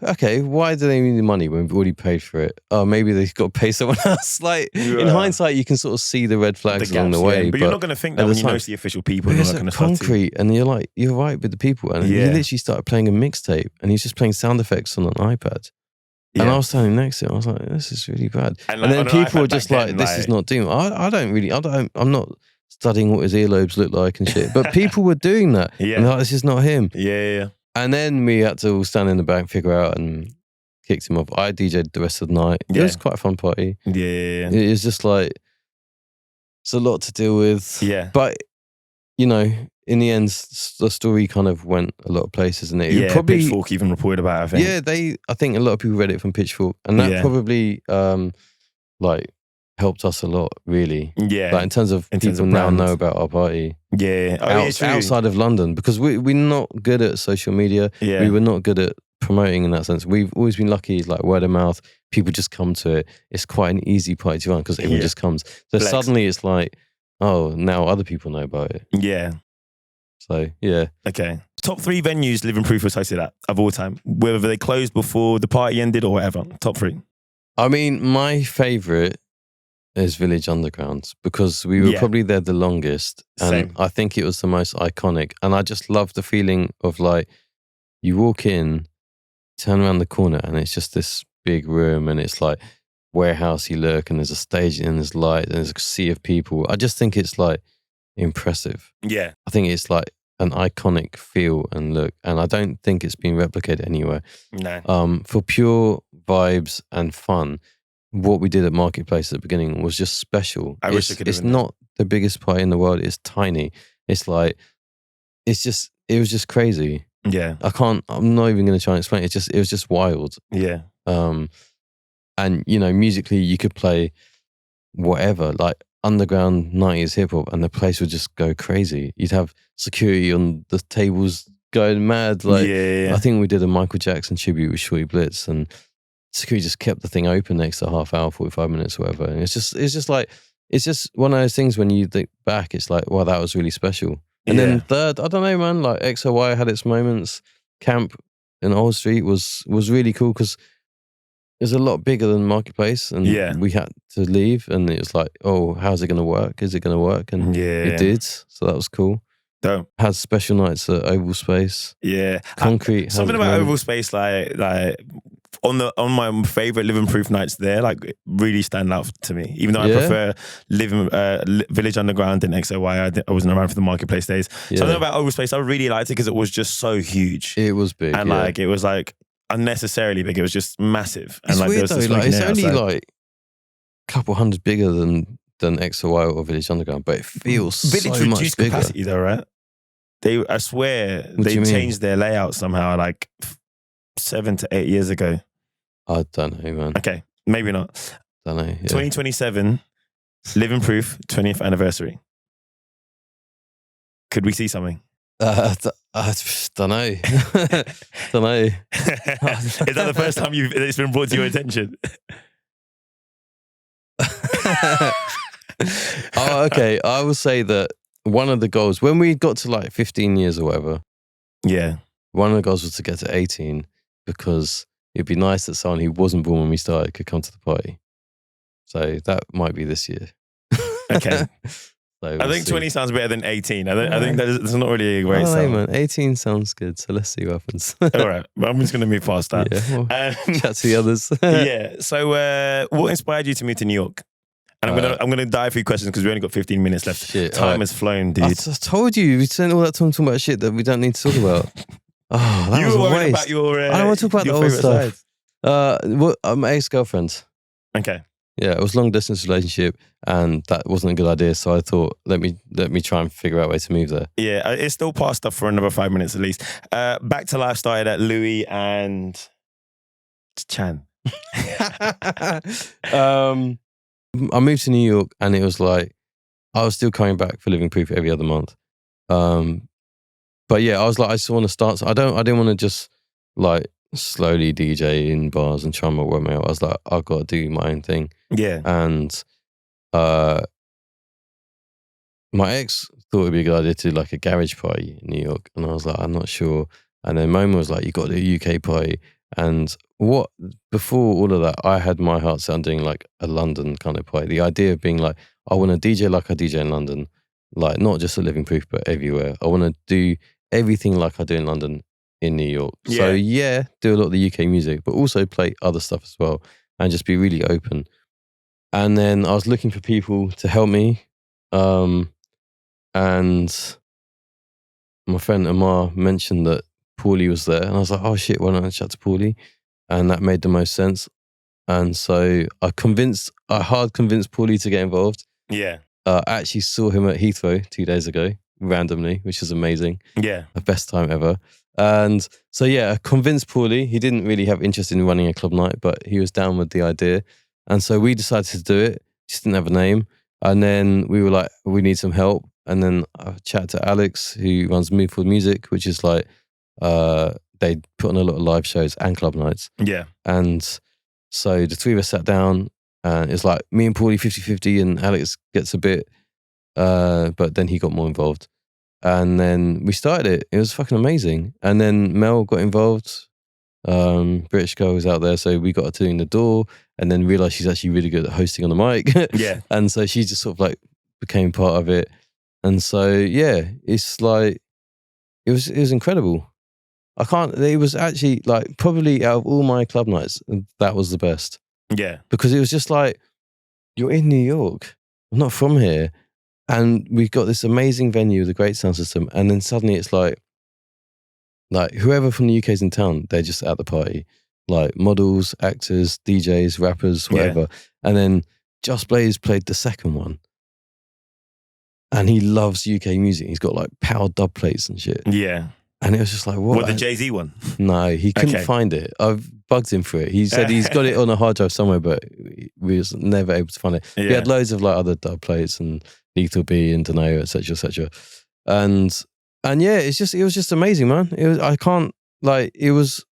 Okay, why do they need the money when we've already paid for it? Oh, maybe they've got to pay someone else. Like, in hindsight, you can sort of see the red flags along the way. But you're not going to think that when you know the official people. It's kind of concrete, and you're like, you're right with the people. And he literally started playing a mixtape, and he's just playing sound effects on an iPad. And I was standing next to him. I was like, this is really bad. And then people were just like, this is not Doom. I'm not studying what his earlobes look like and shit. But people were doing that. And like, this is not him. Yeah. And then we had to all stand in the back, figure out, and kicked him off. I DJ'd the rest of the night. It was quite a fun party. Yeah. It was just like, it's a lot to deal with. Yeah. But, you know, in the end, the story kind of went a lot of places, and it probably Pitchfork even reported about it, I think. Yeah, I think a lot of people read it from Pitchfork, and that probably like helped us a lot, really. Yeah, like in terms of people now know about our party. Yeah, outside of London, because we're not good at social media. Yeah, we were not good at promoting in that sense. We've always been lucky, like word of mouth. People just come to it. It's quite an easy party to run because everyone just comes. So suddenly it's like, oh, now other people know about it. Yeah. So, yeah. Okay. Top 3 venues Livin Proof was hosted at of all time, whether they closed before the party ended or whatever. Top 3. I mean, my favourite is Village Underground because we were probably there the longest. And Same. I think it was the most iconic. And I just love the feeling of like, you walk in, turn around the corner, and it's just this big room, and it's like warehousey look, and there's a stage, and there's light, and there's a sea of people. I just think it's like impressive. Yeah. I think it's like an iconic feel and look, and I don't think it's been replicated anywhere. No. For pure vibes and fun, what we did at Marketplace at the beginning was just special. It's not the biggest party in the world. It's tiny. It's like, it was just crazy. Yeah. I'm not even going to try and explain it. It was just wild. Yeah. And you know, musically you could play whatever, like underground 90s hip hop, and the place would just go crazy. You'd have security on the tables going mad. Like, I think we did a Michael Jackson tribute with Shorty Blitz, and security just kept the thing open next to half hour, 45 minutes, or whatever. And it's just one of those things when you think back, it's like, wow, that was really special. And then third, I don't know, man, like XOY had its moments. Camp in Old Street was really cool because it was a lot bigger than Marketplace, and we had to leave, and it was like, oh, how's it going to work? Is it going to work? And it did, so that was cool. Dope. Had special nights at Oval Space. Yeah. Concrete. Something about Oval Space, like on my favourite Livin Proof nights there, like really stand out to me. Even though I prefer Village Underground and XOY, I wasn't around for the Marketplace days. Something about Oval Space, I really liked it because it was just so huge. It was big, and like it was like unnecessarily big. It was just massive. It's and weird there was though, like, it's only outside. like a couple hundred bigger than XOY or Village Underground, but it feels Village so much reduced bigger. capacity though, right? I swear What do they you mean? changed their layout somehow like 7 to 8 years ago. I don't know, man. Okay, maybe not. Don't know. 2027, Livin Proof 20th anniversary. Could we see something? I don't know. Don't know. Is that the first time it's been brought to your attention? Oh, okay. I will say that one of the goals, when we got to like 15 years or whatever, one of the goals was to get to 18 because it'd be nice that someone who wasn't born when we started could come to the party. So that might be this year. Okay. So I think 20 sounds better than 18. I think that's not really a great sound. Man. 18 sounds good, so let's see what happens. All right, but I'm just going to move past that. Yeah, well, chat to the others. Yeah. So what inspired you to move to New York? And I'm gonna dive through questions because we only got 15 minutes left. Shit, Time has flown, dude. I told you we spent all that time talking about shit that we don't need to talk about. Oh, that you was were a worried waste. about your. I don't want to talk about the old stuff. My ex-girlfriend. Okay. Yeah, it was a long distance relationship, and that wasn't a good idea. So I thought, let me try and figure out a way to move there. Yeah, it's still passed up for another 5 minutes at least. BackToLife started at Louis and Chan. I moved to New York, and it was like I was still coming back for Livin Proof every other month. But yeah, I was like, I just want to start. So I didn't want to just like slowly DJ in bars and try and work my way out. I was like, I've got to do my own thing. Yeah. And my ex thought it'd be a good idea to do like a garage party in New York, and I was like, I'm not sure. And then Moma was like, you got to do a UK party. And before all of that, I had my heart set on doing like a London kind of party. The idea of being like, I want to DJ like I DJ in London, like not just at Livin Proof, but everywhere. I want to do everything like I do in London in New York. Yeah. So yeah, do a lot of the UK music, but also play other stuff as well and just be really open. And then I was looking for people to help me. And my friend Amar mentioned that Paulie was there, and I was like, oh shit, why don't I chat to Paulie? And that made the most sense. And so I hard convinced Paulie to get involved. Yeah. I actually saw him at Heathrow 2 days ago, randomly, which is amazing. Yeah. The best time ever. And so yeah, I convinced Paulie. He didn't really have interest in running a club night, but he was down with the idea. And so we decided to do it. Just didn't have a name. And then we were like, we need some help. And then I chatted to Alex, who runs Move Forward Music, which is like, they put on a lot of live shows and club nights. Yeah. And so the three of us sat down, and it's like me and Paulie 50-50, and Alex gets a bit, but then he got more involved. And then we started it. It was fucking amazing. And then Mel got involved. British girl was out there, so we got her to in the door, and then realised she's actually really good at hosting on the mic. Yeah. And so she just sort of like became part of it. And so yeah, it's like it was incredible. It was actually like probably out of all my club nights, that was the best. Yeah. Because it was just like, you're in New York. I'm not from here. And we've got this amazing venue with a great sound system. And then suddenly it's like whoever from the UK is in town, they're just at the party. Like models, actors, DJs, rappers, whatever. Yeah. And then Just Blaze played the second one. And he loves UK music. He's got like power dub plates and shit. Yeah. And it was just like, what? The Jay-Z one? No, he couldn't find it. I've bugged him for it. He said he's got it on a hard drive somewhere, but we was never able to find it. Yeah. We had loads of like other dub plates and Lethal B and Deno, etc., etc. And yeah, it was just amazing, man. It was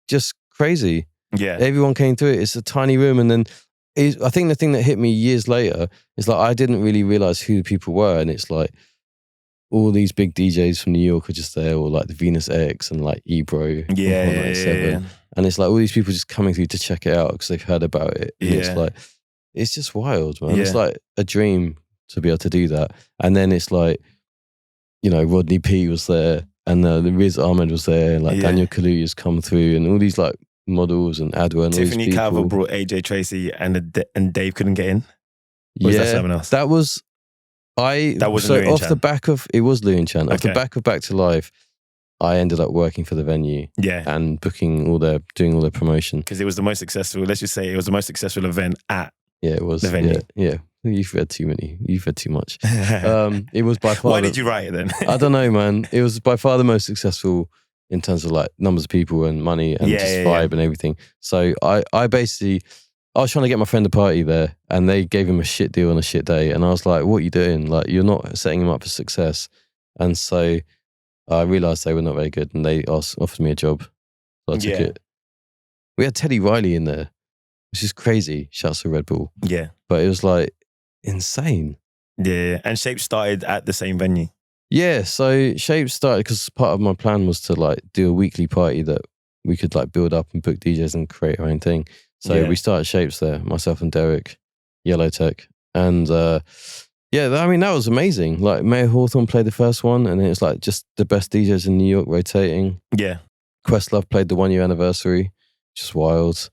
just crazy. Yeah. Everyone came through it. It's a tiny room. And then I think the thing that hit me years later is like, I didn't really realize who the people were. And it's like, all these big DJs from New York are just there, or like the Venus X and like Ebro. Yeah. And it's like all these people just coming through to check it out because they've heard about it. And it's like, it's just wild, man. Yeah. It's like a dream to be able to do that. And then it's like, you know, Rodney P was there, and the Riz Ahmed was there, and like Daniel Kaluuya's come through, and all these like models and Adwa and Tiffany all these people. Calver brought AJ Tracy, and Dave couldn't get in. Or was that someone else? That was. That wasn't Louis off Chan. The back of it was Louis Chan. Off the back of BackToLife, I ended up working for the venue, and doing all their promotion because it was the most successful. Let's just say it was the most successful event at it was the venue. Yeah. You've read too many. You've read too much. It was by far. Why did you write it then? I don't know, man. It was by far the most successful in terms of like numbers of people and money and vibe and everything. So I basically. I was trying to get my friend a party there, and they gave him a shit deal on a shit day. And I was like, what are you doing? Like, you're not setting him up for success. And so I realized they were not very good, and they offered me a job. So I took it. We had Teddy Riley in there, which is crazy. Shouts to Red Bull. Yeah. But it was like insane. Yeah. And Shape started at the same venue. Yeah. So Shape started because part of my plan was to like do a weekly party that we could like build up and book DJs and create our own thing. So we started Shapes there, myself and Derek, Yellow Tech. And I mean, that was amazing. Like Mayor Hawthorne played the first one, and it was like just the best DJs in New York rotating. Yeah. Questlove played the 1 year anniversary, just wild.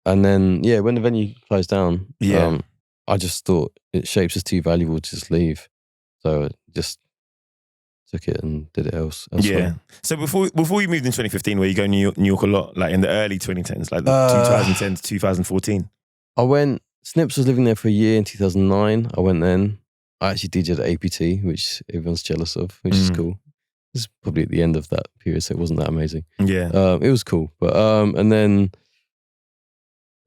And then, when the venue closed down, I just thought shapes is too valuable to just leave. So I just took it and did it elsewhere. Yeah. So before you moved in 2015, where you go New York a lot, like in the early 2010s, like the 2010 to 2014? Snips was living there for a year in 2009. I went then. I actually DJed at APT, which everyone's jealous of, which is cool. This is probably at the end of that period, so it wasn't that amazing. Yeah. It was cool. But and then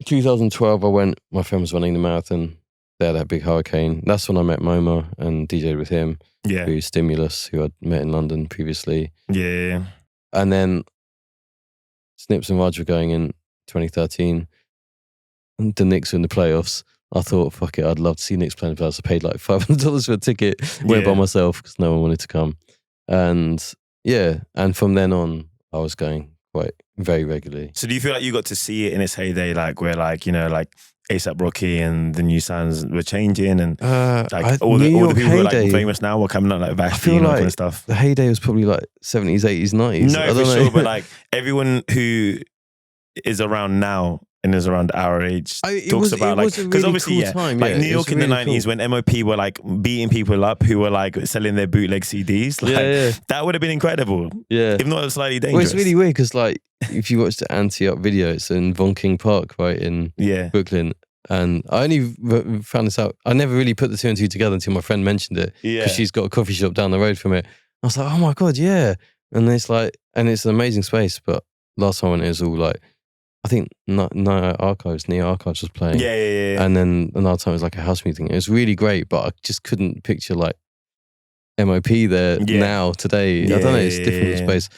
2012, I went, my friend was running the marathon. They had that big hurricane. That's when I met Moma and DJed with him. Yeah. Who's Stimulus, who I'd met in London previously. Yeah. And then Snips and Raj were going in 2013. And the Knicks were in the playoffs. I thought, fuck it, I'd love to see Knicks playing the playoffs. I paid like $500 for a ticket, went by myself because no one wanted to come. And yeah, and from then on, I was going quite very regularly. So do you feel like you got to see it in its heyday, like where like, you know, like ASAP Rocky and the new sounds were changing and like all the people who are like famous now were coming up like Vashti and all that kind of stuff? The heyday was probably like 70s, 80s, 90s. No, for sure, but like everyone who is around now and is around our age talks about like, because really obviously cool time, like New York in the 90s when MOP were like beating people up who were like selling their bootleg CDs, like that would have been incredible. Yeah, if not slightly dangerous. Well, it's really weird because like if you watch the Anti-Up video, it's in Von King Park, right in Brooklyn. And I only found this out. I never really put the two and two together until my friend mentioned it because she's got a coffee shop down the road from it. I was like, oh my God, yeah. And it's like, and it's an amazing space. But last time when it was all like, I think Neo Archives was playing. Yeah. And then another time it was like a house meeting. It was really great, but I just couldn't picture like MOP there now, today. I don't know, it's different space.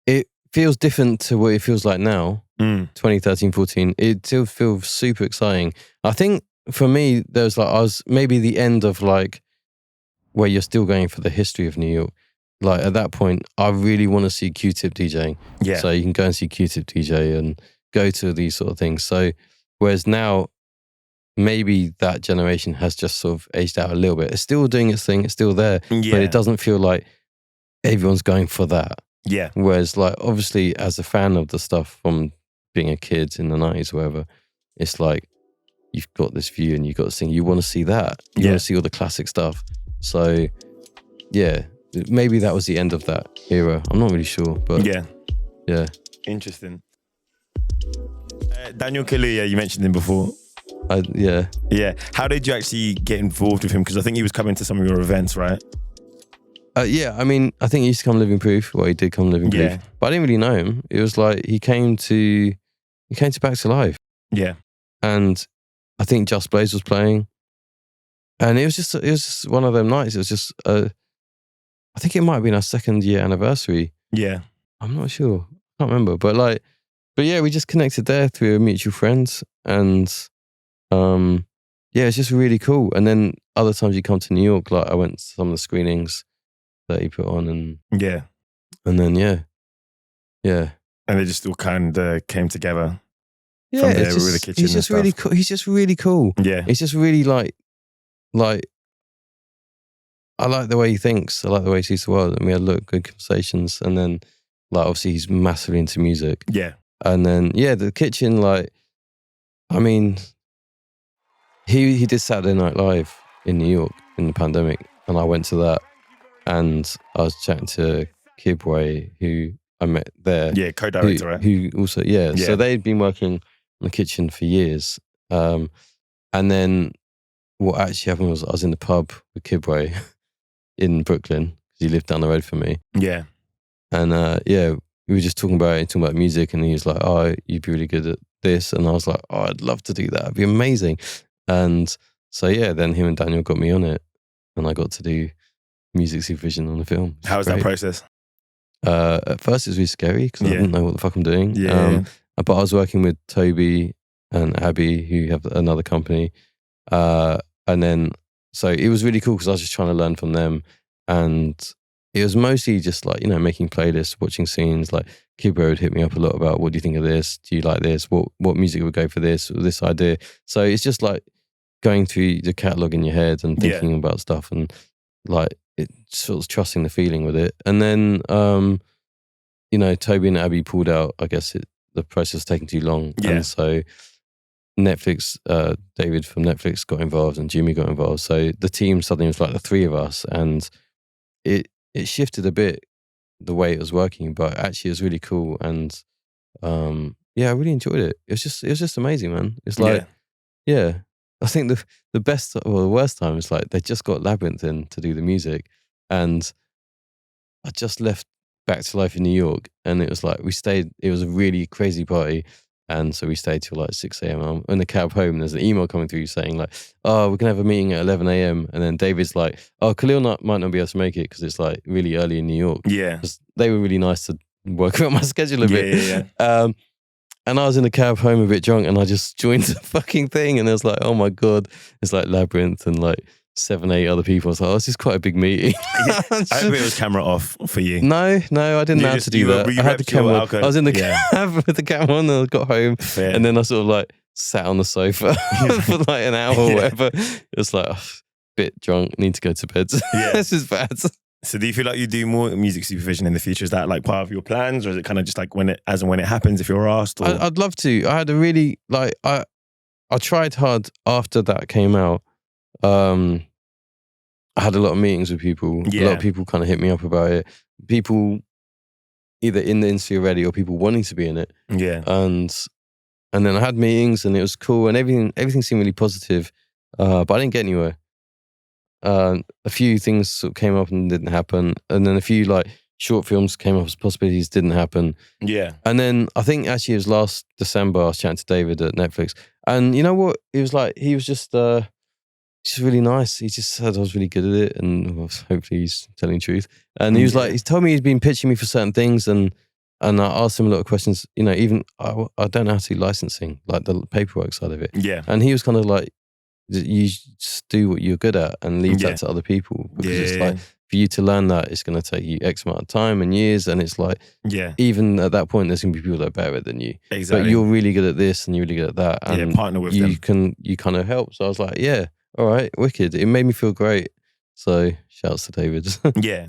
It feels different to what it feels like now, 2013, 14. It still feels super exciting. I think for me, there was like, I was maybe the end of like, where you're still going for the history of New York. Like at that point, I really want to see Q-Tip DJing. Yeah. So you can go and see Q-Tip DJ and go to these sort of things. So whereas now, maybe that generation has just sort of aged out a little bit. It's still doing its thing. It's still there. Yeah. But it doesn't feel like everyone's going for that. Yeah. Whereas like, obviously as a fan of the stuff from being a kid in the 90s or whatever, it's like, you've got this view and you've got this thing. You want to see that. You want to see all the classic stuff. So yeah. Maybe that was the end of that era. I'm not really sure, but yeah. Interesting. Daniel Kaluuya, you mentioned him before. Yeah. How did you actually get involved with him? Because I think he was coming to some of your events, right? Yeah. I mean, I think he used to come Livin Proof. Well, he did come Livin Proof, but I didn't really know him. It was like he came to BackToLife. Yeah. And I think Just Blaze was playing, and it was just one of them nights. It was just. I think it might have been our 2nd year anniversary. Yeah. I'm not sure. I can't remember. But yeah, we just connected there through mutual friends. And yeah, it's just really cool. And then other times you come to New York, like I went to some of the screenings that he put on and then yeah. And they just all kind of came together. Yeah, from there with the kitchen. He's just really cool. He's just really cool. Yeah. It's just really like I like the way he thinks. I like the way he sees the world. And we had good conversations. And then, like, obviously, he's massively into music. Yeah. And then, the kitchen, like, I mean, he did Saturday Night Live in New York in the pandemic. And I went to that. And I was chatting to Kibwe, who I met there. Yeah, co-director, right? Who also, So they'd been working on the kitchen for years. And then what actually happened was I was in the pub with Kibwe in Brooklyn, because he lived down the road from me. Yeah. And we were just talking about music, and he was like, oh, you'd be really good at this. And I was like, oh, I'd love to do that. It'd be amazing. And so, then him and Daniel got me on it, and I got to do music supervision on the film. How was that process? At first, it was really scary, because I didn't know what the fuck I'm doing. But I was working with Toby and Abby, who have another company. And then, so it was really cool because I was just trying to learn from them. And it was mostly just like, making playlists, watching scenes. Like Kibro would hit me up a lot about, what do you think of this? Do you like this? What music would go for this? Or this idea? So it's just like going through the catalogue in your head and thinking about stuff, and like it sort of trusting the feeling with it. And then, Toby and Abby pulled out. I guess the process was taking too long. And so Netflix, David from Netflix got involved and Jimmy got involved. So the team suddenly was like the three of us, and it shifted a bit the way it was working, but actually it was really cool. And yeah, I really enjoyed it. It was just amazing, man. It's like, yeah. I think the best or the worst time is like they just got Labyrinth in to do the music, and I just left BackToLife in New York, and it was like we stayed. It was a really crazy party. And so we stayed till like 6 a.m. I'm in the cab home. There's an email coming through saying like, oh, we're going to have a meeting at 11 a.m. And then David's like, oh, Khalil might not be able to make it because it's like really early in New York. Yeah. Because they were really nice to work around my schedule a bit. Yeah. And I was in the cab home a bit drunk, and I just joined the fucking thing. And it was like, oh my God, it's like Labyrinth and like 7, 8 other people. I was like, oh, this is quite a big meeting. I hope it was camera off for you. No, I didn't have to do that. I had the camera. I was in the cab with the camera on, and I got home. Fair. And then I sort of like sat on the sofa for like an hour or whatever. It was like, oh, bit drunk, need to go to bed. This is bad. So do you feel like you do more music supervision in the future? Is that like part of your plans, or is it kind of just like as and when it happens if you're asked? Or? I'd love to. I had a really like I tried hard after that came out. I had a lot of meetings with people. A lot of people kind of hit me up about it. People either in the industry already or people wanting to be in it. Yeah. And then I had meetings, and it was cool, and everything seemed really positive. But I didn't get anywhere. A few things sort of came up and didn't happen, and then a few like short films came up as possibilities, didn't happen. Yeah. And then I think actually it was last December I was chatting to David at Netflix, and you know what? It was like he was just really nice. He just said I was really good at it, and well, hopefully he's telling the truth. And he was like, he's told me he's been pitching me for certain things, and I asked him a lot of questions. You know, even I don't know how to do licensing, like the paperwork side of it. Yeah. And he was kind of like, you just do what you're good at and leave that to other people, because it's like for you to learn that, it's going to take you X amount of time and years, and it's like even at that point there's going to be people that are better than you. Exactly. But you're really good at this and you're really good at that, and partner with them. You kind of help. So I was like, yeah, all right, wicked. It made me feel great. So shouts to David. Yeah.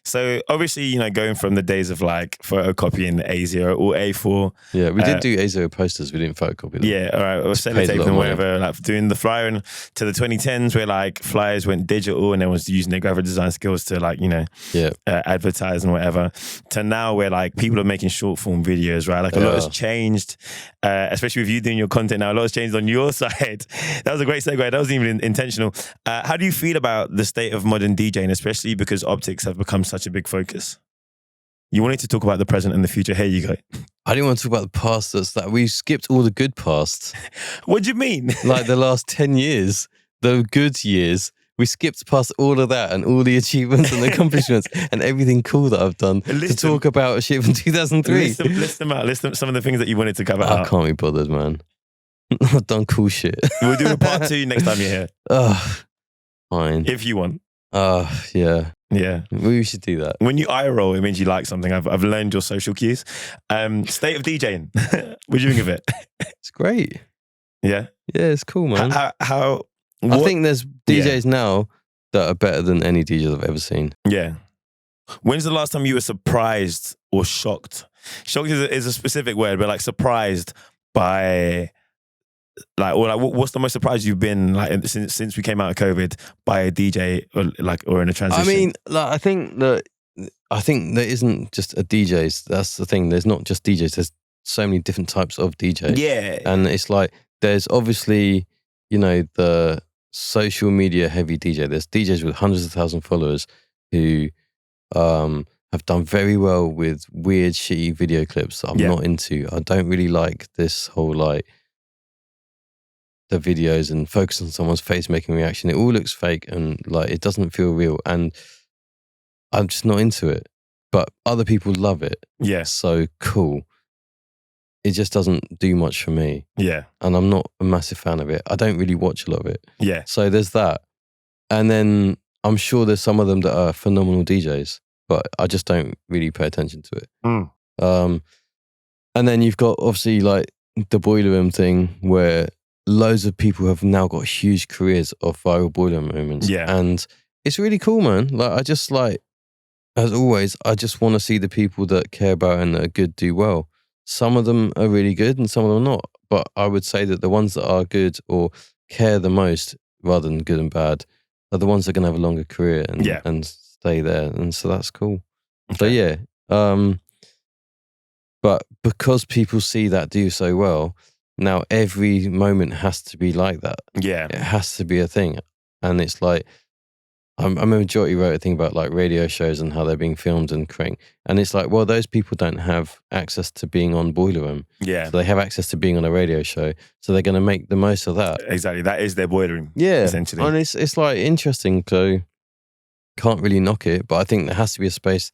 So obviously, you know, going from the days of like photocopying the A0 or A4. Yeah, we did do A0 posters. We didn't photocopy them. Yeah, all right. Or sellotape and whatever. Like doing the flyer, and to the 2010s where like flyers went digital and everyone was using their graphic design skills to like, you know, advertise and whatever. To now where like people are making short form videos, right? Like a lot has changed, especially with you doing your content now. A lot has changed on your side. That was a great segue. That wasn't even intentional. How do you feel about the state of modern DJing, especially because optics have become such a big focus? You wanted to talk about the present and the future. Here you go. I didn't want to talk about the past. That's that we skipped all the good past. What do you mean? Like the last 10 years, the good years. We skipped past all of that and all the achievements and accomplishments and everything cool that I've done to talk about shit from 2003. List them out. List some of the things that you wanted to cover out. I can't be bothered, man. I've done cool shit. We'll do a part 2 next time you're here. Fine. If you want. Yeah. Yeah. We should do that. When you eye roll, it means you like something. I've learned your social cues. State of DJing. What do you think of it? It's great. Yeah? Yeah, it's cool, man. What? I think there's DJs now that are better than any DJs I've ever seen. Yeah. When's the last time you were surprised or shocked? Shocked is a specific word, but like surprised by... Like, or like, what's the most surprised you've been like since we came out of COVID by a DJ or in a transition? I mean, like, I think there isn't just a DJs. That's the thing. There's not just DJs. There's so many different types of DJs. Yeah, and it's like there's obviously, you know, the social media heavy DJ. There's DJs with hundreds of thousands of followers who have done very well with weird, shitty video clips that I'm not into. I don't really like this whole like. The videos and focus on someone's face making reaction. It all looks fake and like it doesn't feel real, and I'm just not into it. But other people love it. Yeah. So cool. It just doesn't do much for me. Yeah. And I'm not a massive fan of it. I don't really watch a lot of it. Yeah. So there's that. And then I'm sure there's some of them that are phenomenal DJs, but I just don't really pay attention to it. And then you've got obviously like the boiler room thing where loads of people have now got huge careers of viral boiler moments. Yeah. And it's really cool, man. Like, I just like, as always, I just want to see the people that care about and that are good do well. some of them are really good and some of them are not. But I would say that the ones that are good or care the most, rather than good and bad, are the ones that are going to have a longer career and stay there. And so that's cool. Okay. So yeah. But because people see that do so well, now every moment has to be like that. Yeah. It has to be a thing. And it's like, I remember Jotty wrote a thing about like radio shows and how they're being filmed and creating. And it's like, well, those people don't have access to being on Boiler Room. Yeah. So they have access to being on a radio show. So they're going to make the most of that. Exactly. That is their Boiler Room. Yeah. Essentially. And it's like interesting. So can't really knock it. But I think there has to be a space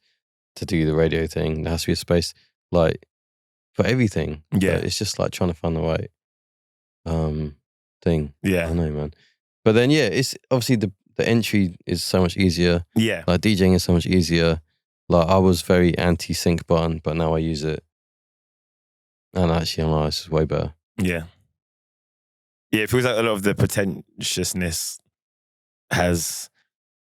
to do the radio thing. There has to be a space like for everything. Yeah. But it's just like trying to find the right thing. Yeah. I don't know, man. But then, yeah, it's obviously the entry is so much easier. Yeah. Like DJing is so much easier. Like I was very anti-sync button, but now I use it. And actually, I'm like, this is way better. Yeah. Yeah, it feels like a lot of the pretentiousness has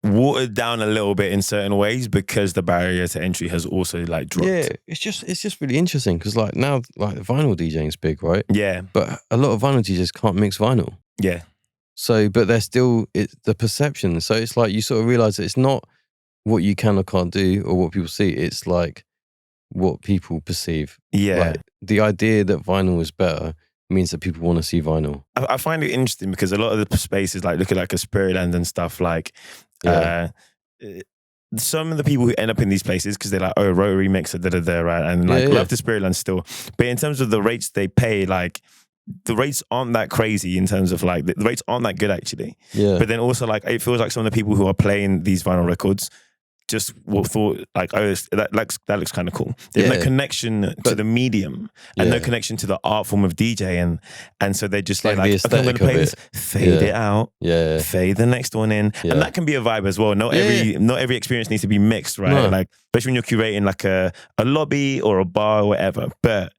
watered down a little bit in certain ways because the barrier to entry has also like dropped. Yeah, it's just really interesting because like now, like vinyl DJing is big, right? Yeah. But a lot of vinyl DJs can't mix vinyl. Yeah. So, but they're still, it's the perception. So it's like you sort of realize that it's not what you can or can't do or what people see. It's like what people perceive. Yeah. Like the idea that vinyl is better means that people want to see vinyl. I find it interesting because a lot of the spaces, like look at like a Spiritland and stuff, like some of the people who end up in these places because they're like, oh, rotary mixer, right? And like love the Spiritland still. But in terms of the rates they pay, like, the rates aren't that crazy in terms of like the rates aren't that good actually. Yeah. But then also like it feels like some of the people who are playing these vinyl records just thought like, oh, that looks kind of cool. There's no connection to the medium and no connection to the art form of DJ, and so they're just like okay, I'm gonna play this, fade it out, fade the next one in, and that can be a vibe as well. Not every experience needs to be mixed, right? No. Like especially when you're curating like a lobby or a bar or whatever, but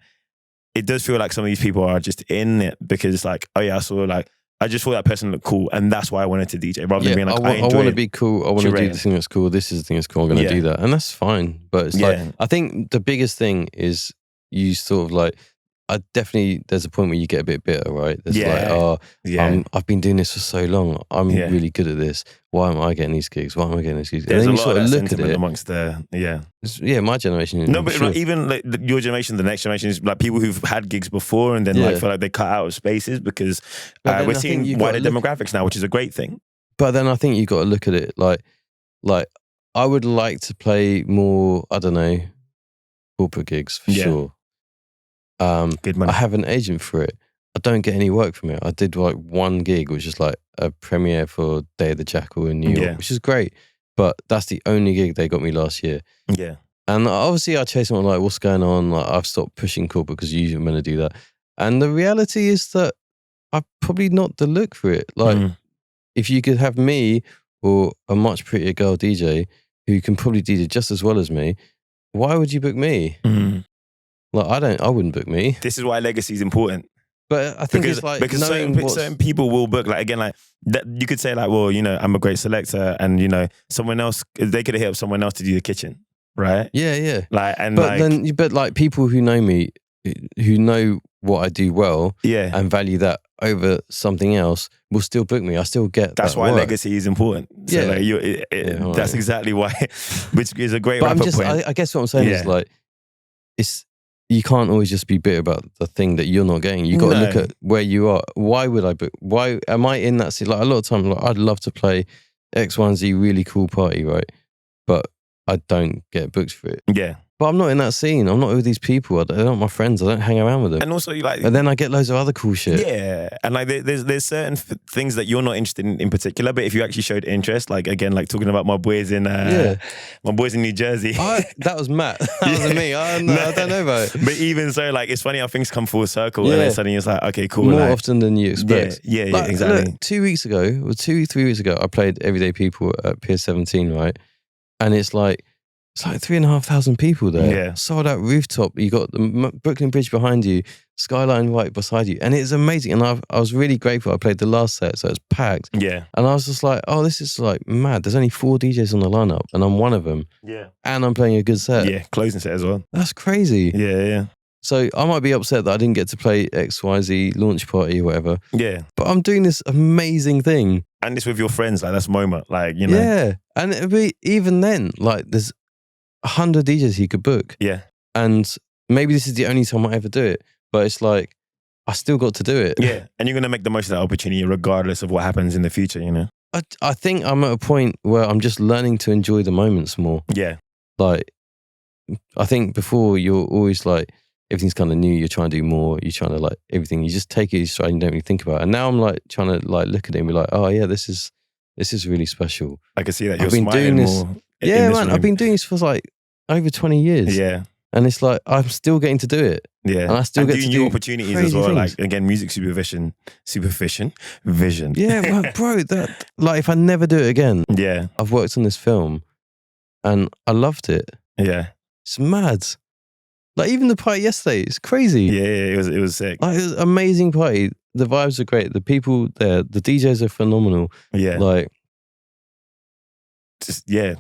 it does feel like some of these people are just in it because it's like, oh yeah, I just thought that person looked cool and that's why I wanted to DJ rather than being like, I want to be cool. I want to do the thing that's cool. This is the thing that's cool. I'm going to do that. And that's fine. But it's like, I think the biggest thing is you sort of like, there's a point where you get a bit bitter, right? There's I've been doing this for so long. I'm really good at this. Why am I getting these gigs? Why am I getting these gigs? There's and then you sort of look at it amongst the my generation. No, but like, even like your generation, the next generation is like people who've had gigs before and then like feel like they cut out of spaces because we're seeing wider demographics now, which is a great thing. But then I think you got to look at it like I would like to play more. I don't know, corporate gigs for sure. Good money. I have an agent for it. I don't get any work from it. I did like one gig, which is like a premiere for Day of the Jackal in New York, which is great. But that's the only gig they got me last year. Yeah. And obviously I chase them like, what's going on? Like I've stopped pushing corporate because usually I'm going to do that. And the reality is that I'm probably not the look for it. Like if you could have me or a much prettier girl DJ who can probably DJ just as well as me, why would you book me? Like I wouldn't book me. This is why legacy is important. But I think it's like because certain people will book, like again, like that you could say like, well, you know, I'm a great selector, and you know, someone else they could have hit up someone else to do the kitchen, right? Yeah. Like and but like people who know me, who know what I do well, and value that over something else, will still book me. I still get. That's why legacy is important. So like that's exactly why, which is a great. But I guess what I'm saying is like, you can't always just be bitter about the thing that you're not getting. You got to look at where you are. Why would I book? Why am I in that scene? Like a lot of times, like, I'd love to play X, Y, and Z really cool party, right? But I don't get booked for it. Yeah. But I'm not in that scene. I'm not with these people. They're not my friends. I don't hang around with them. And also, like, and then I get loads of other cool shit. Yeah, and like, there's certain things that you're not interested in particular. But if you actually showed interest, like again, like talking about my boys in New Jersey, that was Matt. That wasn't me. I don't know about it. But even so, like, it's funny how things come full circle, and then suddenly it's like, okay, cool. More often than you expect. Yeah, like, exactly. Look, 2 weeks ago, or 3 weeks ago, I played Everyday People at Pier 17, right? And it's like 3,500 people there. Yeah. Sold out rooftop. You got the Brooklyn Bridge behind you, skyline right beside you. And it's amazing. And I was really grateful. I played the last set, so it was packed. Yeah. And I was just like, oh, this is like mad. There's only 4 DJs on the lineup and I'm one of them. Yeah. And I'm playing a good set. Yeah, closing set as well. That's crazy. Yeah. So I might be upset that I didn't get to play XYZ launch party or whatever. Yeah. But I'm doing this amazing thing. And it's with your friends, like that's moment. Like, you know. Yeah. And it'd be, even then, like there's 100 DJs he could book. Yeah. And maybe this is the only time I ever do it. But it's like, I still got to do it. Yeah. And you're going to make the most of that opportunity regardless of what happens in the future, you know? I think I'm at a point where I'm just learning to enjoy the moments more. Yeah. Like, I think before you're always like, everything's kind of new, you're trying to do more, you're trying to like everything, you just take it straight and you don't really think about it. And now I'm like trying to like look at it and be like, oh yeah, this is really special. I can see that you're I've been smiling doing this, more. Yeah, man, I've been doing this for like over 20 years. Yeah. And it's like, I'm still getting to do it. Yeah. And I still get to do new opportunities as well. things. Like, again, music vision. Yeah, well, bro, that, like, if I never do it again, yeah, I've worked on this film and I loved it. Yeah. It's mad. Like, even the party yesterday, it's crazy. Yeah, it was sick. Like, it was an amazing party. The vibes are great. The people there, the DJs are phenomenal. Yeah. Like, just, yeah.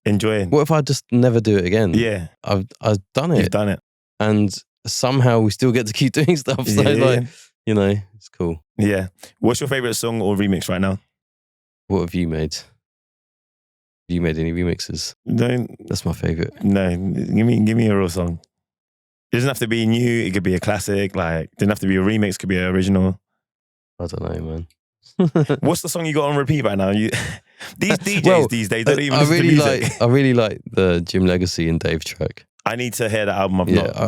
Enjoying. What if I just never do it again? Yeah. I've done it. You've done it. And somehow we still get to keep doing stuff. So like, you know, it's cool. Yeah. What's your favorite song or remix right now? What have you made? Have you made any remixes? No. That's my favorite. No. Give me a real song. It doesn't have to be new. It could be a classic. Like, it doesn't have to be a remix. It could be an original. I don't know, man. What's the song you got on repeat right now? These DJs these days don't even listen to music. I really like the Jim Legacy and Dave track. I need to hear that album.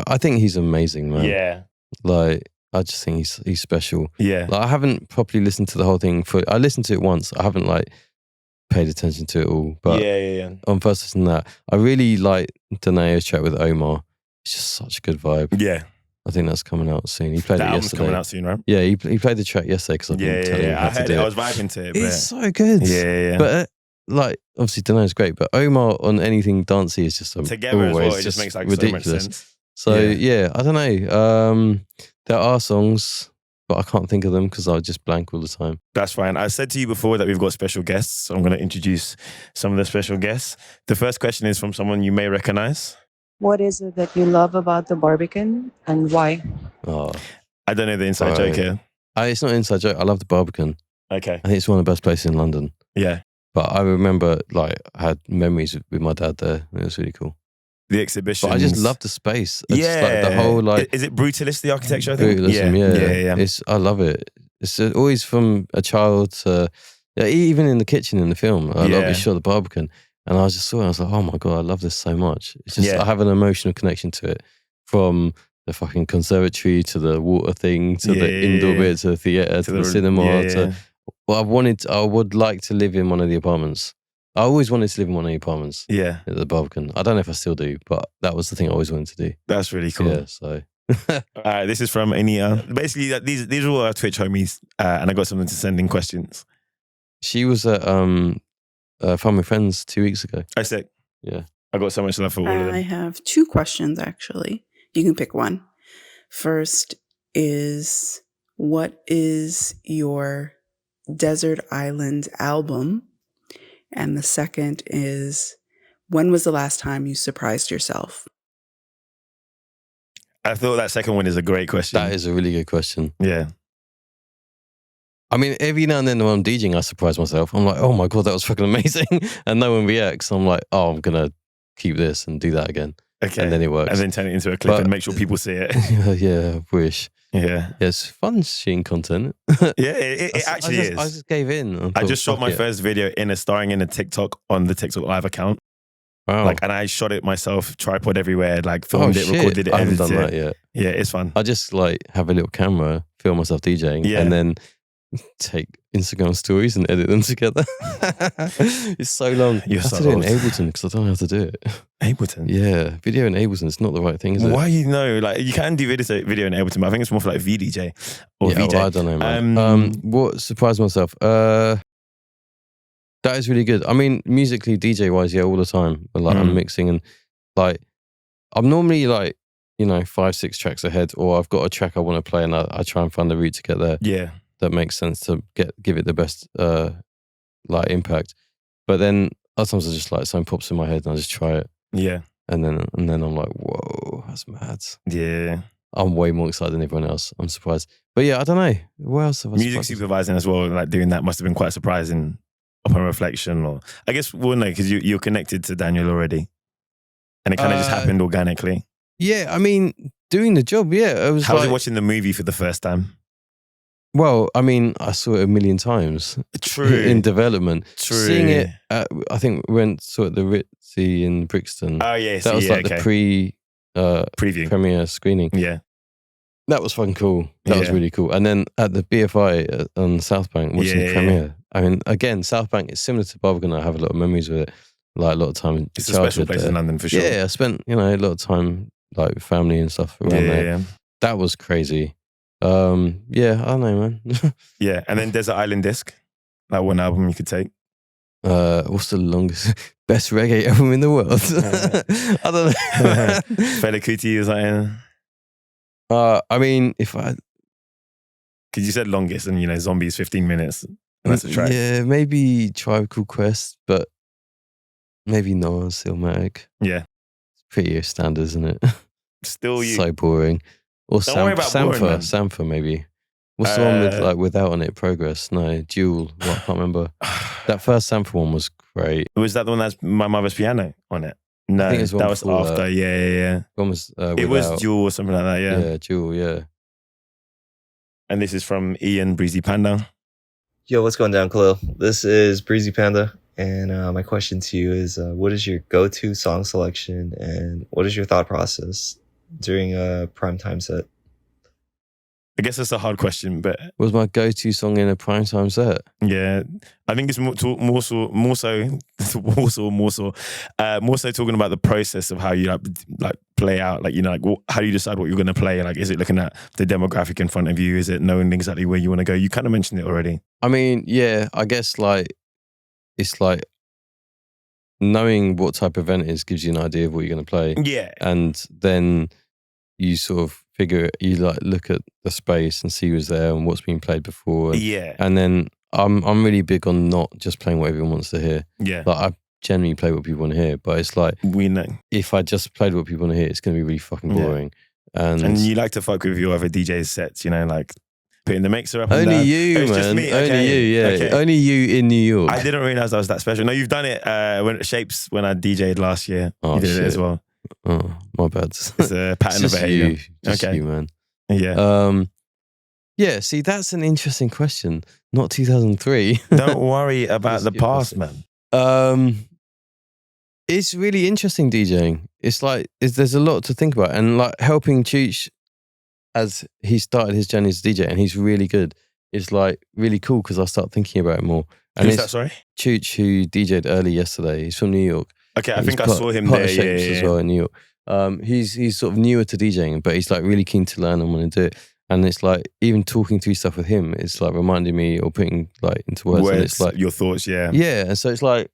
I think he's amazing, man. Yeah. Like, I just think he's special. Yeah. Like, I haven't properly listened to the whole thing. I listened to it once. I haven't like paid attention to it all. But on first listen to that, I really like Danae's track with Omar. It's just such a good vibe. Yeah. I think that's coming out soon. He played it yesterday. Coming out soon, right? Yeah, he played the track yesterday because I've been telling him how to do it. I was vibing to it. It's so good. Yeah. But like, obviously, Danae's great, but Omar on anything dancey is just together as well. It just makes like ridiculous. So much sense. So I don't know. There are songs, but I can't think of them because I just blank all the time. That's fine. I said to you before that we've got special guests. So I'm going to introduce some of the special guests. The first question is from someone you may recognize. What is it that you love about the Barbican and why? Oh, I don't know the inside joke here. It's not an inside joke. I love the Barbican. Okay. I think it's one of the best places in London. Yeah. But I remember, like, I had memories with my dad there. It was really cool. The exhibition. But I just love the space. Yeah. Just, like, the whole, like... Is it brutalist, the architecture, I think? Brutalism, yeah. I love it. It's always from a child to... even in the kitchen in the film. I love it. Shot the Barbican. And I just saw it, I was like, oh my God, I love this so much. It's just, I have an emotional connection to it. From the fucking conservatory to the water thing, to the indoor bit, to the theatre, to the cinema. Well, I would like to live in one of the apartments. I always wanted to live in one of the apartments. Yeah. At the Barbican. I don't know if I still do, but that was the thing I always wanted to do. That's really cool. Yeah, so... All right, this is from Ania. Basically, these are all our Twitch homies, and I got someone to send in questions. She was at Fun with Friends 2 weeks ago. I said, yeah. I got so much love for all of them. I have 2 questions, actually. You can pick one. First is, what is your Desert Island album? And the second is, when was the last time you surprised yourself? I thought that second one is a great question. That is a really good question. Yeah. I mean, every now and then when I'm DJing, I surprise myself. I'm like, oh my God, that was fucking amazing. And no one reacts. I'm like, oh, I'm going to keep this and do that again. Okay. And then it works. And then turn it into a clip and make sure people see it. Yeah, I wish. Yeah. It's fun seeing content. Yeah, it actually is. I just gave in. I just shot my first video starring in a TikTok on the TikTok live account. Wow. Like, and I shot it myself, tripod everywhere, like filmed it, recorded it, I haven't edited done it. that yet. Yeah, it's fun. I just like have a little camera, film myself DJing, and then take Instagram stories and edit them together. It's so long. You're I have so to do it old. in Ableton because I don't know how to do it. Ableton? Yeah, video in Ableton is not the right thing, is it? Why like you can do video in Ableton, but I think it's more for like VDJ or VJ. Well, I don't know, man. What surprised myself? That is really good. I mean, musically, DJ wise, all the time. But, like I'm mixing and like I'm normally like 5-6 tracks ahead, or I've got a track I want to play and I try and find the route to get there. Yeah. That makes sense to give it the best like impact. But then other times I just like something pops in my head and I just try it. Yeah. And then I'm like, whoa, that's mad. Yeah. I'm way more excited than everyone else. I'm surprised. But yeah, I don't know. What else have I Music surprised? supervising as well, like doing that must have been quite surprising upon reflection. Or I guess, well, no, because you're connected to Daniel already. And it kind of just happened organically. Yeah, I mean, doing the job, yeah. It was How was it watching the movie for the first time? Well, I mean, I saw it a million times. True. In development. True. Seeing it, I think we went saw it at the Ritzy in Brixton. Oh, yeah. That was like the preview premiere screening. Yeah. That was fucking cool. That was really cool. And then at the BFI on South Bank, watching the premiere. I mean, again, South Bank is similar to Barbican. I have a lot of memories with it. Like a lot of time in It's a special place in London for sure. Yeah, I spent, a lot of time like with family and stuff around there. Yeah. That was crazy. Yeah, I don't know, man. Yeah, and then Desert Island Disc, like one album you could take. What's the longest, best reggae album in the world? I don't know. Fela Kuti is like, I mean, if I, because you said longest, and Zombies 15 minutes, and that's a track. Yeah, maybe Tribe Called Quest, but maybe Nas, Illmatic. Yeah, it's pretty standard, isn't it? Still you. So boring. Or Don't worry about boring, man. Sampha maybe. What's the one with without on it? Progress? No, Duel. What, I can't remember. That first Sampha one was great. Was that the one that's My Mother's Piano on it? No, I think that was after. That. Yeah. One was it was Duel or something like that. Yeah. Yeah, Duel. Yeah. And this is from Ian Breezy Panda. Yo, what's going down, Khalil? This is Breezy Panda, and my question to you is, what is your go-to song selection, and what is your thought process during a primetime set? I guess that's a hard question, but was my go-to song in a primetime set? Yeah, I think it's more so talking about the process of how you like play out. Like how do you decide what you're going to play? Like, is it looking at the demographic in front of you? Is it knowing exactly where you want to go? You kind of mentioned it already. I mean, yeah, I guess it's like knowing what type of event it is gives you an idea of what you're going to play. Yeah, and then you sort of look at the space and see who's there and what's been played before. And then I'm really big on not just playing what everyone wants to hear. Yeah. Like I generally play what people want to hear, but it's like, we know if I just played what people want to hear, it's going to be really fucking boring. Yeah. And you like to fuck with your other DJ's sets, like putting the mixer up and only down. You, man. Just me. Only you, yeah. Okay. Only you in New York. I didn't realize I was that special. No, you've done it when Shapes, when I DJ'd last year. Oh, you did shit. it as well. Oh, my bad. It's a pattern of behavior. Just you, man. Yeah. Yeah, see, that's an interesting question. Not 2003. Don't worry about the past, man. It's really interesting DJing. It's like there's a lot to think about, and like helping Cheech as he started his journey as a DJ, and he's really good. It's like really cool because I start thinking about it more. And Who's that? Sorry, Cheech, who DJ'd early yesterday. He's from New York. Okay, I think I saw him there. As well in New York. He's sort of newer to DJing, but he's like really keen to learn and want to do it. And it's like even talking through stuff with him, it's like reminding me or putting like into words. And it's like your thoughts, yeah. And so it's like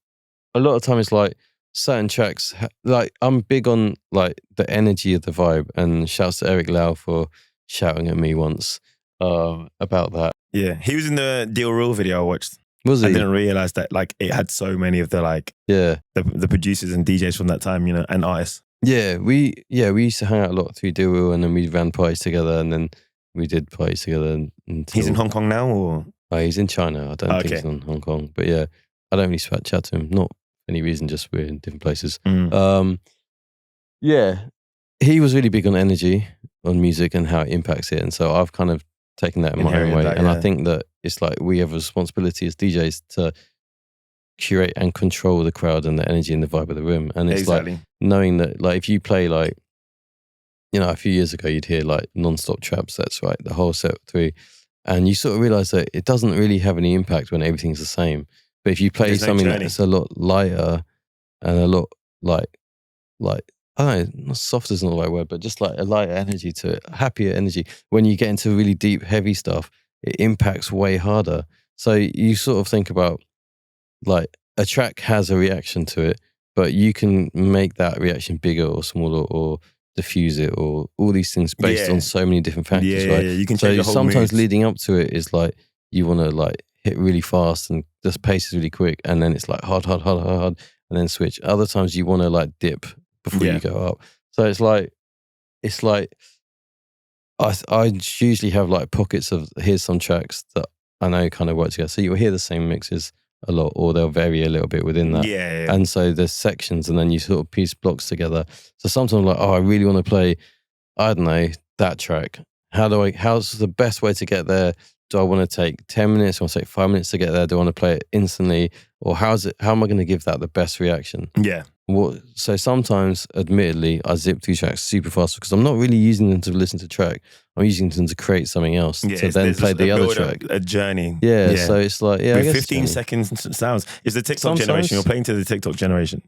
a lot of time it's like certain tracks. Like I'm big on like the energy of the vibe. And shouts to Eric Lau for shouting at me once about that. Yeah, he was in the Directorial video I watched. Was he? I didn't realize that like it had so many of the the producers and DJs from that time, and artists. Yeah, we used to hang out a lot through Directorial, and then we ran parties together, and then we did parties together. He's in Hong Kong now, or he's in China. I don't think he's in Hong Kong, but yeah, I don't really chat to him. Not for any reason, just we're in different places. Yeah, he was really big on energy, on music, and how it impacts it, and so I've kind of taken that in my own way, and I think that it's like we have a responsibility as DJs to curate and control the crowd and the energy and the vibe of the room. And it's like knowing that, like, if you play like, a few years ago, you'd hear like non-stop trap sets, right? The whole set through, and you sort of realize that it doesn't really have any impact when everything's the same. But if you play something that's a lot lighter and a lot like I don't know, soft isn't the right word, but just like a lighter energy to it, happier energy. When you get into really deep, heavy stuff, it impacts way harder. So you sort of think about like a track has a reaction to it, but you can make that reaction bigger or smaller or diffuse it or all these things based on so many different factors, right? Yeah, you can change the whole sometimes mood. Leading up to it is like you want to like hit really fast and the pace is really quick, and then it's like hard, and then switch. Other times you want to like dip before you go up. So it's like I usually have like pockets of here's some tracks that I know kind of work together. So you'll hear the same mixes a lot, or they'll vary a little bit within that. Yeah. And so there's sections, and then you sort of piece blocks together. So sometimes I'm like, I really want to play, I don't know, that track. How's the best way to get there? Do I want to take 10 minutes? Do I want to take 5 minutes to get there? Do I want to play it instantly? Or how am I going to give that the best reaction? Yeah. So sometimes, admittedly, I zip through tracks super fast because I'm not really using them to listen to track. I'm using them to create something else to then play the other track. A journey. Yeah, so it's like, with 15 seconds sounds. It's the TikTok generation. You're playing to the TikTok generation.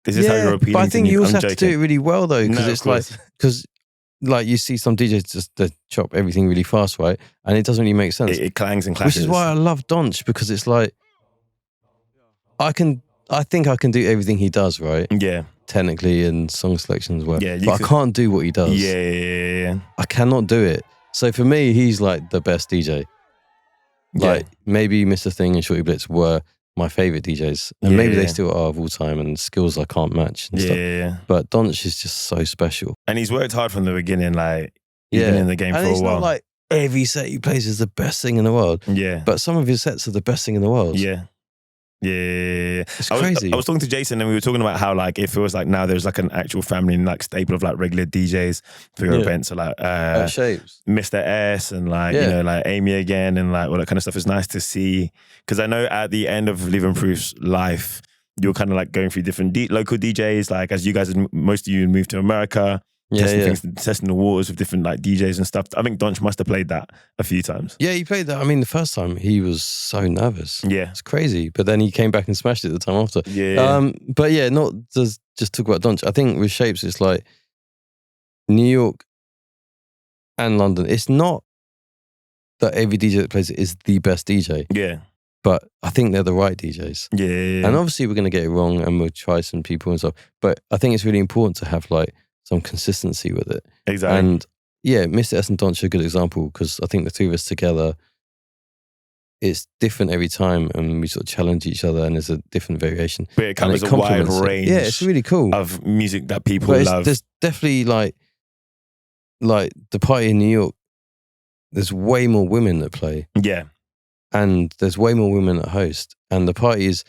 This is how you're appealing. But I think to you also have to do it really well though, because like you see some DJs just they chop everything really fast, right? And it doesn't really make sense. It clangs and clashes. Which is why I love Donch, because it's like I think I can do everything he does, right? Yeah. Technically and song selection as well. Yeah, but I can't do what he does. Yeah. I cannot do it. So for me, he's like the best DJ. Like maybe Mr. Thing and Shorty Blitz were my favorite DJs, and maybe they still are of all time, and skills I can't match. And stuff. But Donch is just so special, and he's worked hard from the beginning. Like he's been in the game for a while. It's not like every set he plays is the best thing in the world. Yeah, but some of his sets are the best thing in the world. Yeah. It's crazy. I was talking to Jason and we were talking about how like it feels like now there's like an actual family and like staple of like regular DJs for your events. So like Shapes, Mr. S and like you know like Amy again and like all that kind of stuff. It's nice to see, because I know at the end of Livin Proof's life you're kind of like going through different local DJs, like as you guys, most of you moved to America. Testing the waters with different like DJs and stuff. I think Donch must have played that a few times. Yeah, he played that. I mean, the first time he was so nervous. Yeah, it's crazy. But then he came back and smashed it the time after. Yeah. But yeah, not just talk about Donch. I think with Shapes, it's like New York and London. It's not that every DJ that plays it is the best DJ. Yeah. But I think they're the right DJs. Yeah. And obviously we're going to get it wrong and we'll try some people and stuff. But I think it's really important to have like some consistency with it. Exactly. And yeah, Mr. S and Donch are a good example, because I think the two of us together, it's different every time and we sort of challenge each other and there's a different variation. But it covers a wide range. Yeah, it's really cool. Of music that people love. There's definitely like the party in New York, there's way more women that play. Yeah. And there's way more women that host. And the party is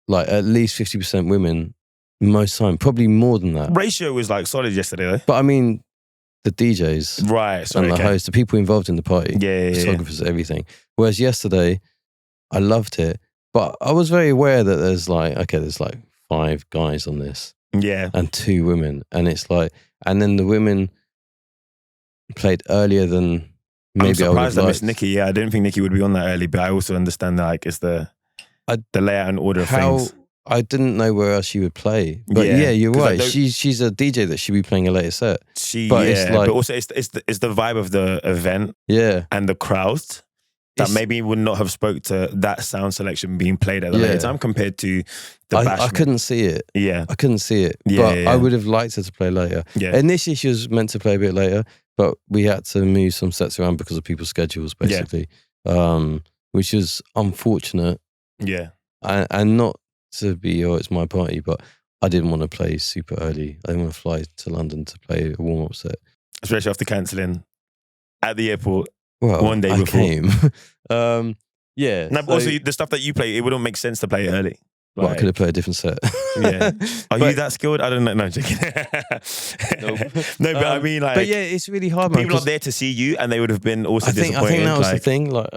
like at least 50% women most time, probably more than that. Ratio was like solid yesterday though. But I mean, the DJs and the hosts, the people involved in the party, photographers, everything. Whereas yesterday, I loved it, but I was very aware that there's like 5 guys on this. Yeah. And 2 women. And it's like, and then the women played earlier than maybe I'm surprised I missed liked. Nikki. Yeah, I didn't think Nikki would be on that early, but I also understand that like it's the layout and order of things. I didn't know where else she would play, but yeah you're right. She's a DJ that should be playing a later set. But also it's the vibe of the event, and the crowd that maybe would not have spoke to that sound selection being played at the later time compared to the bash. I couldn't see it. Yeah, I couldn't see it. But I would have liked her to play later. Yeah. Initially, she was meant to play a bit later, but we had to move some sets around because of people's schedules, basically, which is unfortunate. Yeah, and not to be, it's my party, but I didn't want to play super early. I didn't want to fly to London to play a warm-up set. Especially after cancelling at the airport one day before. Came. Yeah. No, but also the stuff that you play, it wouldn't make sense to play early. Well, I could have played a different set. Yeah. Are you that skilled? I don't know. No, I'm joking. No, but I mean, like, but yeah, it's really hard, man. People are there to see you, and they would have been also disappointed. I think that was the thing. Like,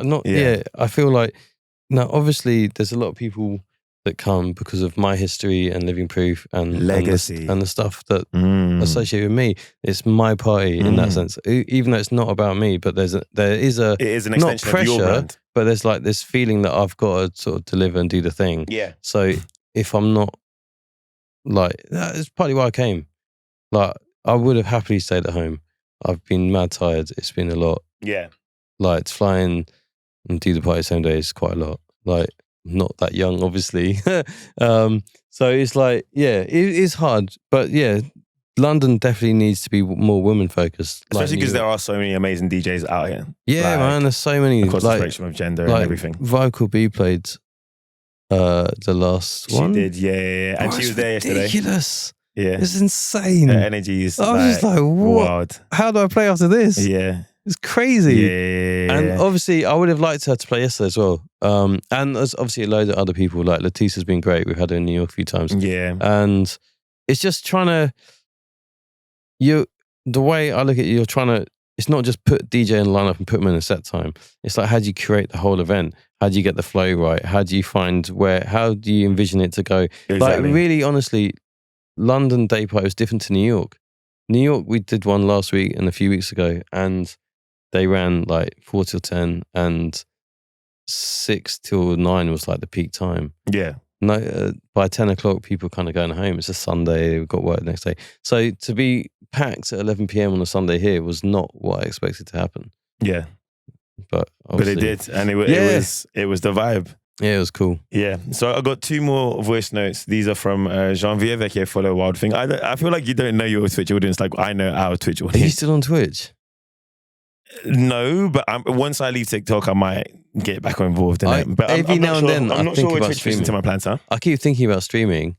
I feel like now, obviously, there's a lot of people that come because of my history and Livin Proof and legacy and the stuff that associate with me. It's my party in that sense, even though it's not about me. But there is an extension not pressure, of your brand. But there's like this feeling that I've got to sort of deliver and do the thing. Yeah. So if I'm not like, that's partly why I came. Like, I would have happily stayed at home. I've been mad tired. It's been a lot. Yeah. Like, to fly in and do the party the same day is quite a lot. Like, not that young, obviously. So it's like, it is hard. But yeah, London definitely needs to be more women focused. Especially because there are so many amazing DJs out here. Yeah, man, there's so many. Across the spectrum of gender and everything. Vocal B played the last one. She did, yeah. And she was there yesterday. Ridiculous. Yeah. It's insane. The energy is I was just like, what? wild. How do I play after this? Yeah. It's crazy. Yeah. And obviously, I would have liked her to play yesterday as well. And there's obviously a load of other people. Like Letitia's been great. We've had her in New York a few times. Yeah. And it's just trying to, the way I look at it, you're trying to, it's not just put DJ in the lineup and put them in a set time. It's like, how do you curate the whole event? How do you get the flow right? How do you find how do you envision it to go? Exactly. Like, really, honestly, London Day Party was different to New York. New York, we did one last week and a few weeks ago, and they ran like 4 till 10 and 6 till 9 was like the peak time. Yeah. No, by 10 o'clock, people kind of going home. It's a Sunday, we've got work the next day. So to be packed at 11 p.m. on a Sunday here was not what I expected to happen. Yeah. But it did. And it was the vibe. Yeah, it was cool. Yeah. So I got 2 more voice notes. These are from Janvier qui follow Wild Thing. I feel like you don't know your Twitch audience like I know our Twitch audience. Are you still on Twitch? No, but once I leave TikTok, I might get back involved in it. But every now and then, I'm not sure which fits into my plans, huh? I keep thinking about streaming.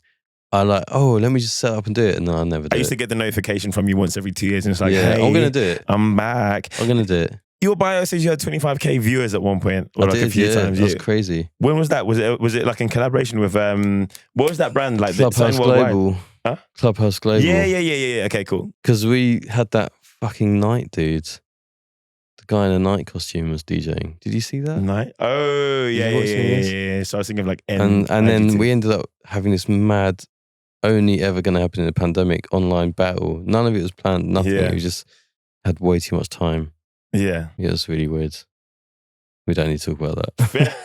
I like, let me just set up and do it, and then I never do it. I used to get the notification from you once every 2 years, and it's like, yeah, hey, I'm going to do it. I'm back. I'm going to do it. Your bio says you had 25k viewers at one point, or I like did, a few times. That's crazy. When was that? Was it like in collaboration with what was that brand? Like Clubhouse Global. Huh? Clubhouse Global. Yeah. Okay, cool. Because we had that fucking night, dude. The guy in a night costume was DJing. Did you see that? Night. Oh yeah. So I was thinking of like and then we ended up having this mad, only ever going to happen in a pandemic online battle. None of it was planned. Nothing. Yeah. We just had way too much time. Yeah. Yeah, it's really weird. We don't need to talk about that.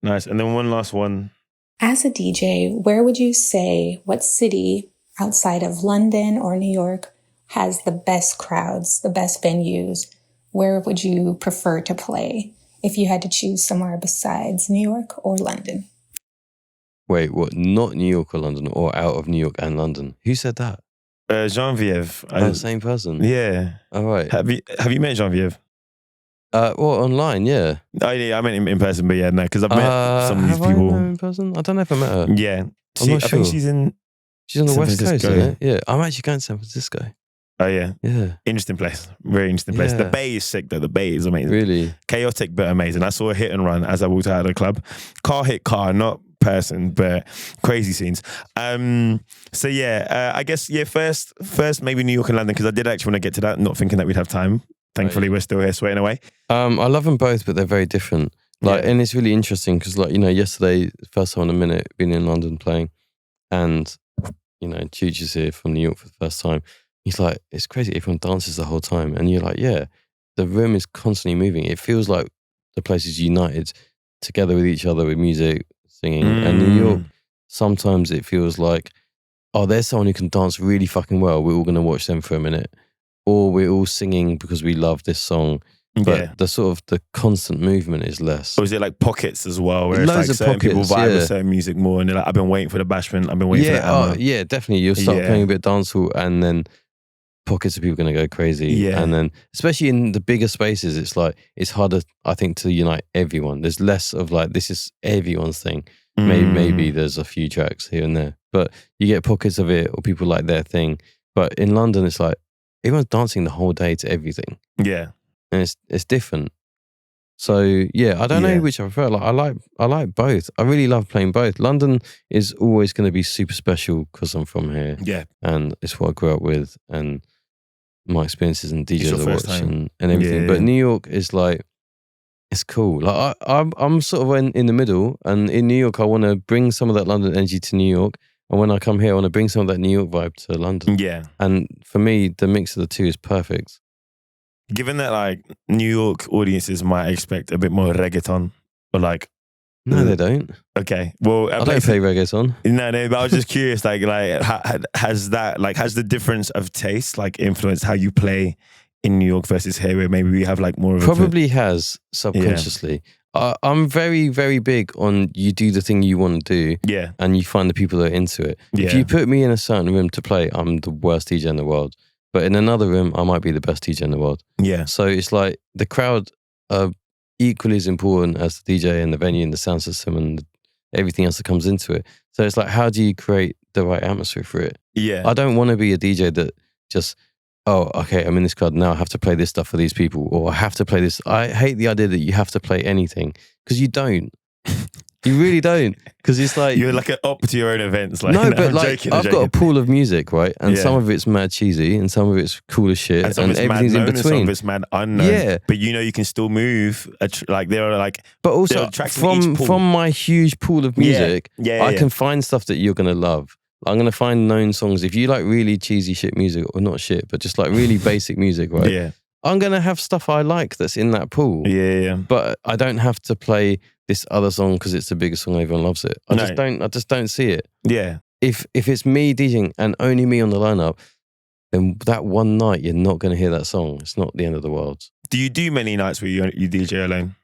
Nice. And then one last one. As a DJ, where would you say, what city outside of London or New York has the best crowds, the best venues? Where would you prefer to play if you had to choose somewhere besides New York or London? Wait, what? Not New York or London, or out of New York and London? Who said that? Geneviève. The same person? Yeah. All right. Have you met Geneviève? Well, online, yeah. Oh, yeah, I met him in person, but yeah, no, because I've met some of these people. I met her in person? I don't know if I met her. Yeah. I'm not I sure. think she's on the San West Coast, Francisco. isn't it? Yeah. I'm actually going to San Francisco. Oh, yeah. Yeah. Interesting place. Very interesting place. Yeah. The Bay is sick, though. The Bay is amazing. Really? Chaotic, but amazing. I saw a hit and run as I walked out of the club. Car hit car, not person, but crazy scenes. So yeah, I guess, yeah, first maybe New York and London, because I did actually want to get to that, not thinking that we'd have time. Thankfully, we're still here sweating away. I love them both, but they're very different. Like, Yeah. and it's really interesting because, like, you know, yesterday, first time in a minute, been in London playing, and you know, Chooch is here from New York for the first time. He's like, it's crazy. Everyone dances the whole time, and you're like, yeah, the room is constantly moving. It feels like the place is united together with each other with music, singing. And New York, sometimes it feels like, oh, there's someone who can dance really fucking well. We're all going to watch them for a minute. Or we're all singing because we love this song. But the sort of the constant movement is less. Or is it like pockets as well, where Loads it's of like certain people pockets, vibe yeah. with certain music more, and they're like, I've been waiting for the bashment, I've been waiting for the hammer. Yeah, definitely. You'll start playing a bit of dancehall, and then pockets of people are going to go crazy. Yeah. And then, especially in the bigger spaces, it's like, it's harder, I think, to unite everyone. There's less of like, this is everyone's thing. Maybe there's a few tracks here and there, but you get pockets of it, or people like their thing. But in London, it's like, everyone's dancing the whole day to everything. Yeah. And it's different. So yeah, I don't know which I prefer. Like I like both. I really love playing both. London is always going to be super special because I'm from here. Yeah. And it's what I grew up with, and my experiences and It's your DJs I first watch time. and everything. Yeah. But New York is like, it's cool. Like I'm sort of in the middle, and in New York I want to bring some of that London energy to New York, and when I come here I want to bring some of that New York vibe to London. Yeah. And for me, the mix of the two is perfect. Given that like New York audiences might expect a bit more reggaeton, or like, No, they don't. okay, well, I don't play reggaeton. No, but I was just curious, like has the difference of taste like influenced how you play in New York versus here, where maybe we have like more of Probably has subconsciously. I'm very, very big on you do the thing you want to do, yeah, and you find the people that are into it. If Yeah. you put me in a certain room to play, I'm the worst DJ in the world. But in another room, I might be the best DJ in the world. yeah, So it's like the crowd are equally as important as the DJ and the venue and the sound system and everything else that comes into it. So it's like, how do you create the right atmosphere for it? Yeah. I don't want to be a DJ that just, oh, okay, I'm in this club now, I have to play this stuff for these people, or I have to play this. I hate the idea that you have to play anything, because you don't. You really don't, because it's like you're like an op to your own events. Like, no, but I'm like joking, I've got a pool of music, right? And Yeah. some of it's mad cheesy, and some of it's cool as shit, and some of it's mad everything's known, in and some between. of it's mad unknown. Yeah. But you know, you can still move. Like there are like, But also there are tracks in each pool. from my huge pool of music, Yeah, I can find stuff that you're gonna love. I'm gonna find known songs. If you like really cheesy shit music, or not shit, but just like really basic music, right? Yeah. I'm gonna have stuff I like that's in that pool. Yeah. But I don't have to play this other song because it's the biggest song, everyone loves it. I just don't see it. Yeah. If it's me DJing and only me on the lineup, then that one night you're not going to hear that song. It's not the end of the world. Do you do many nights where you DJ alone?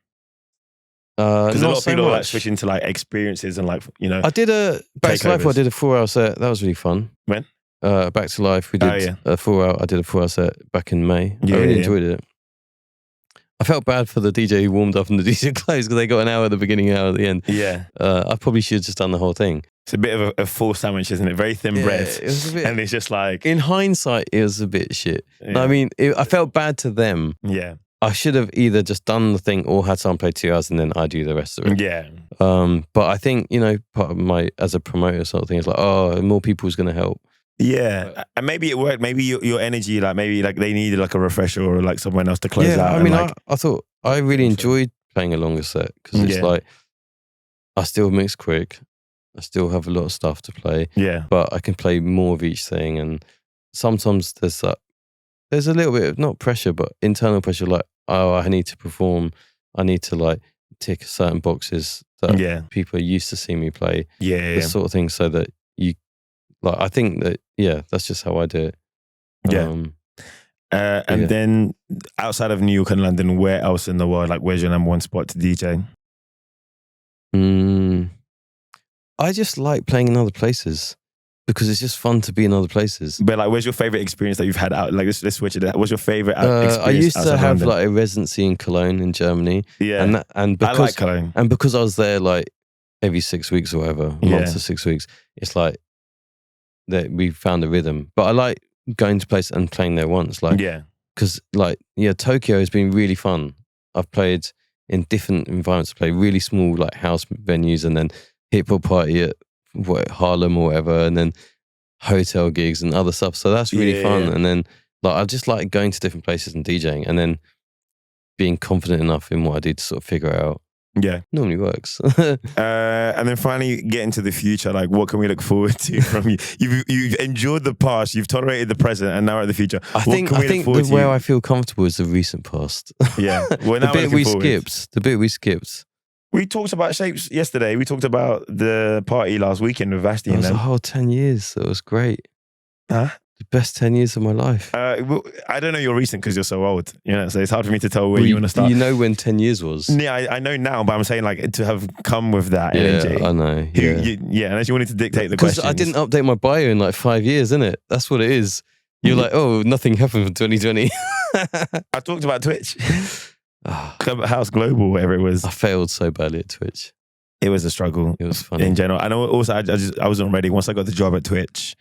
Because a lot of people are like switching to like experiences and like, you know. I did a Back to Life. I did a 4-hour set. That was really fun. When? Back to Life. We did a 4-hour. I did a 4-hour set back in May. I really enjoyed it. I felt bad for the DJ who warmed up and the DJ closed, because they got an hour at the beginning, an hour at the end. Yeah. I probably should have just done the whole thing. It's a bit of a full sandwich, isn't it? Very thin bread. It was a bit, and it's just like... in hindsight, it was a bit shit. Yeah. I mean, I felt bad to them. Yeah. I should have either just done the thing or had someone play 2 hours and then I do the rest of it. Yeah. But I think, you know, part of my, as a promoter sort of thing, is like, oh, more people's going to help. Yeah. And maybe it worked. Maybe your energy, like maybe like they needed like a refresher or like someone else to close out. I mean, like, I thought I really enjoyed playing a longer set, because it's like, I still mix quick. I still have a lot of stuff to play. Yeah. But I can play more of each thing. And sometimes there's a little bit of, not pressure, but internal pressure, like, oh, I need to perform. I need to like tick certain boxes that people are used to seeing me play. Yeah. This sort of thing, so that you, like, I think that, that's just how I do it. Yeah. And then outside of New York and London, where else in the world, like where's your number one spot to DJ? I just like playing in other places, because it's just fun to be in other places. But like, where's your favorite experience that you've had out? Like, let's switch it. What's your favorite experience? I used to have London? like a residency in Cologne in Germany. Yeah. And because I like Cologne. And because I was there like every 6 weeks or whatever, months to 6 weeks, it's like that we found a rhythm. But I like going to places and playing there once. Like, because like, Tokyo has been really fun. I've played in different environments. I played really small like house venues, and then hip hop party at Harlem or whatever, and then hotel gigs and other stuff. So that's really fun. And then like, I just like going to different places and DJing, and then being confident enough in what I do to sort of figure it out. Yeah. Normally works. And then finally get into the future. Like, what can we look forward to from you? You've enjoyed the past, you've tolerated the present, and now we're at the future. I think where I feel comfortable is the recent past. Yeah. Well, the bit we skipped. We talked about Shapes yesterday. We talked about the party last weekend with Vashti. It was a whole 10 years. It was great. Huh? The best 10 years of my life. I don't know your recent because you're so old. So it's hard for me to tell where you want to start. You know when 10 years was. Yeah, I know now, but I'm saying like to have come with that energy. I know. Unless you wanted to dictate the questions. Because I didn't update my bio in like 5 years, innit? That's what it is. You're like, oh, nothing happened from 2020. I talked about Twitch. Clubhouse Global, whatever it was. I failed so badly at Twitch. It was a struggle. It was funny. In general. And also, I wasn't ready. Once I got the job at Twitch.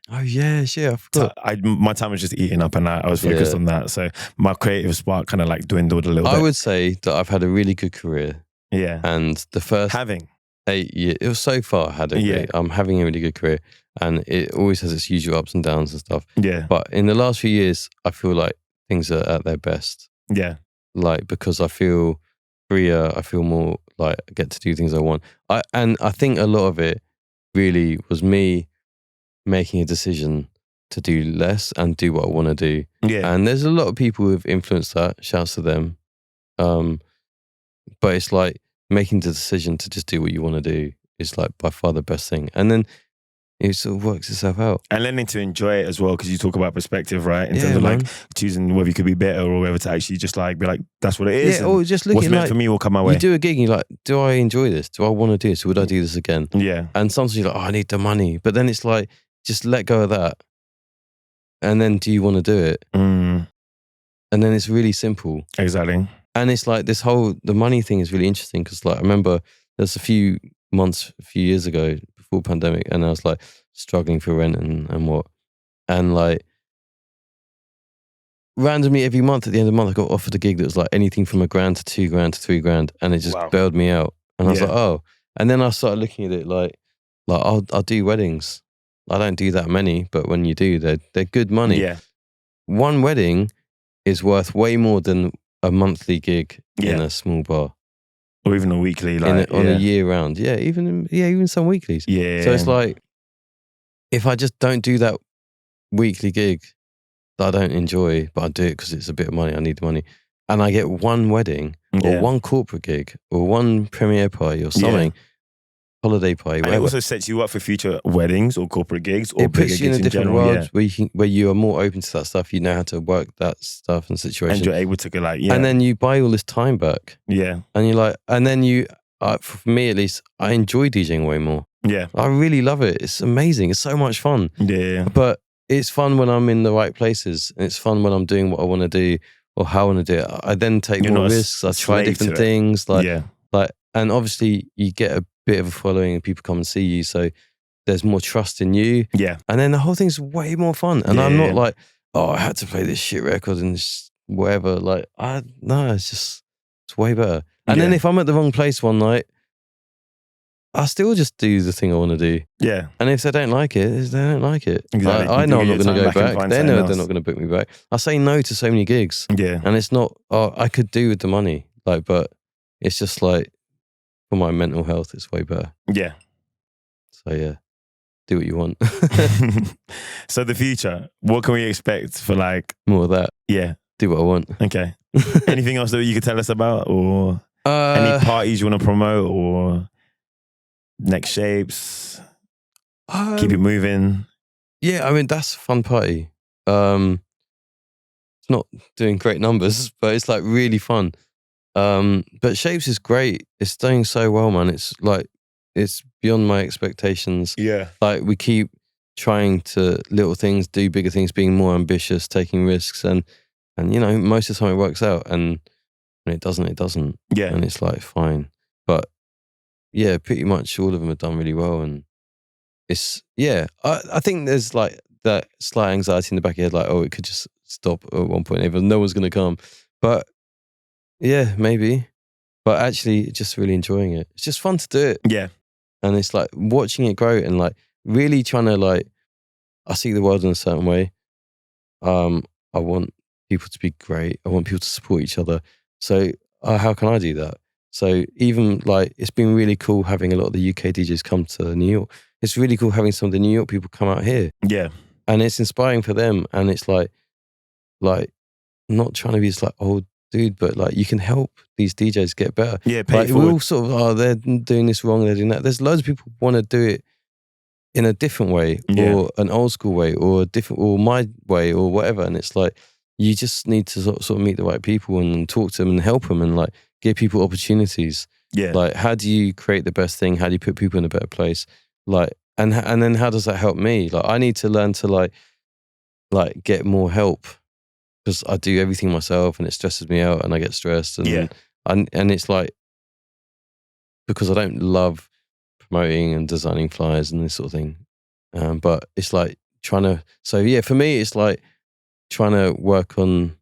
Oh, yeah, I forgot. My time was just eating up, and I was focused on that. So my creative spark kind of like dwindled a little bit. I would say that I've had a really good career. Yeah. And the first 8 years, it was so far, I'm having a really good career. And it always has its usual ups and downs and stuff. Yeah. But in the last few years, I feel like things are at their best. Yeah. Like, because I feel freer, I feel more like I get to do things I want. And I think a lot of it really was me making a decision to do less and do what I want to do. Yeah. And there's a lot of people who've influenced that. Shouts to them. But it's like making the decision to just do what you want to do is like by far the best thing. And then it sort of works itself out. And learning to enjoy it as well, because you talk about perspective, right? In terms of like choosing whether you could be better or whether to actually just like be like, that's what it is. Yeah, or just looking what's meant like, for me will come my way. You do a gig and you're like, do I enjoy this? Do I want to do this? Would I do this again? Yeah. And sometimes you're like, oh, I need the money. But then it's like, just let go of that. And then do you want to do it? Mm. And then it's really simple. Exactly. And it's like the money thing is really interesting, because like I remember there's a few months a few years ago before pandemic, and I was like struggling for rent and what, and like randomly every month at the end of the month I got offered a gig that was like anything from $1,000 to $2,000 to $3,000, and it just bailed me out. And I was like, oh. And then I started looking at it like I'll do weddings. I don't do that many, but when you do, they're good money. Yeah. One wedding is worth way more than a monthly gig in a small bar, or even a weekly, like on a year round. Yeah, even some weeklies. Yeah. So it's like, if I just don't do that weekly gig that I don't enjoy, but I do it because it's a bit of money, I need the money, and I get one wedding or one corporate gig or one premiere party or something, holiday party, and whatever. it also sets you up for future weddings or corporate gigs or it puts you in a different general, world where you are more open to that stuff. You know how to work that stuff and situation, and you're able to go like, and then you buy all this time back. Yeah. And you're like, and then you, for me at least, I enjoy DJing way more. Yeah. I really love it. It's amazing. It's so much fun. Yeah. But it's fun when I'm in the right places, and it's fun when I'm doing what I want to do or how I want to do it. I then take more risks. I try different things. And obviously you get a bit of a following and people come and see you, so there's more trust in you. Yeah. And then the whole thing's way more fun. And I'm not like, oh, I had to play this shit record and whatever. Like, no, it's way better. And then if I'm at the wrong place one night, I still just do the thing I want to do. Yeah. And if they don't like it, they don't like it. Exactly. I know I'm not going to go back. They know they're not going to book me back. I say no to so many gigs. Yeah. And it's not, I could do with the money, but it's just like, for my mental health, it's way better. Yeah. So yeah, do what you want. So the future, what can we expect for like? More of that. Yeah. Do what I want. Okay. Anything else that you could tell us about, or any parties you want to promote, or next shapes? Keep it moving. Yeah, I mean, that's a fun party. It's not doing great numbers, but it's like really fun. But Shapes is great. It's doing so well, man. It's like, it's beyond my expectations. Yeah. Like, we keep trying to little things, do bigger things, being more ambitious, taking risks, and you know, most of the time it works out, and when it doesn't, it doesn't. Yeah. And it's like, fine. But yeah, pretty much all of them have done really well, and it's, I think there's like that slight anxiety in the back of your head, like, oh, it could just stop at one point, even no one's going to come. But yeah, maybe. But actually, just really enjoying it. It's just fun to do it. Yeah. And it's like watching it grow and like really trying to like, I see the world in a certain way. I want people to be great. I want people to support each other. So how can I do that? So even like, it's been really cool having a lot of the UK DJs come to New York. It's really cool having some of the New York people come out here. Yeah. And it's inspiring for them. And it's like not trying to be this like old dude, but like you can help these DJs get better. Yeah, pay like, we all sort of, they're doing this wrong, they're doing that. There's loads of people want to do it in a different way, or an old school way, or a different, or my way, or whatever. And it's like, you just need to sort of meet the right people and talk to them and help them and like give people opportunities. Yeah. Like, how do you create the best thing? How do you put people in a better place? Like, and then how does that help me? Like, I need to learn to like get more help, because I do everything myself and it stresses me out and I get stressed. And and it's like, because I don't love promoting and designing flyers and this sort of thing. But it's like trying to, so yeah, for me, it's like trying to work on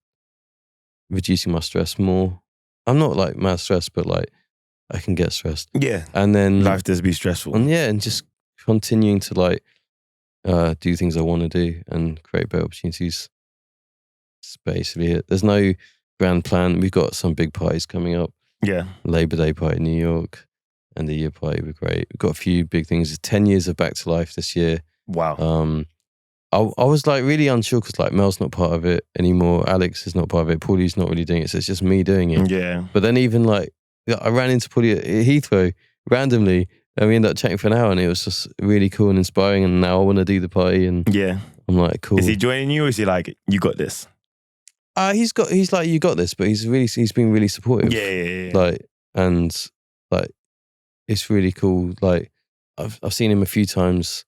reducing my stress more. I'm not like mad stressed, but like I can get stressed. Yeah. And then life does be stressful. And just continuing to like do things I want to do and create better opportunities. It's basically it. There's no grand plan. We've got some big parties coming up. Yeah. Labor Day party in New York and the year party were great. We've got a few big things. 10 years of BackToLife this year. Wow. I was like really unsure because like Mel's not part of it anymore. Alex is not part of it. Paulie's not really doing it. So it's just me doing it. Yeah. But then even like, I ran into Paulie at Heathrow randomly and we ended up chatting for an hour and it was just really cool and inspiring. And now I want to do the party and I'm like, cool. Is he joining you or is he like, you got this? He's like, you got this, but he's been really supportive. Yeah. Like, and like, it's really cool. Like, I've seen him a few times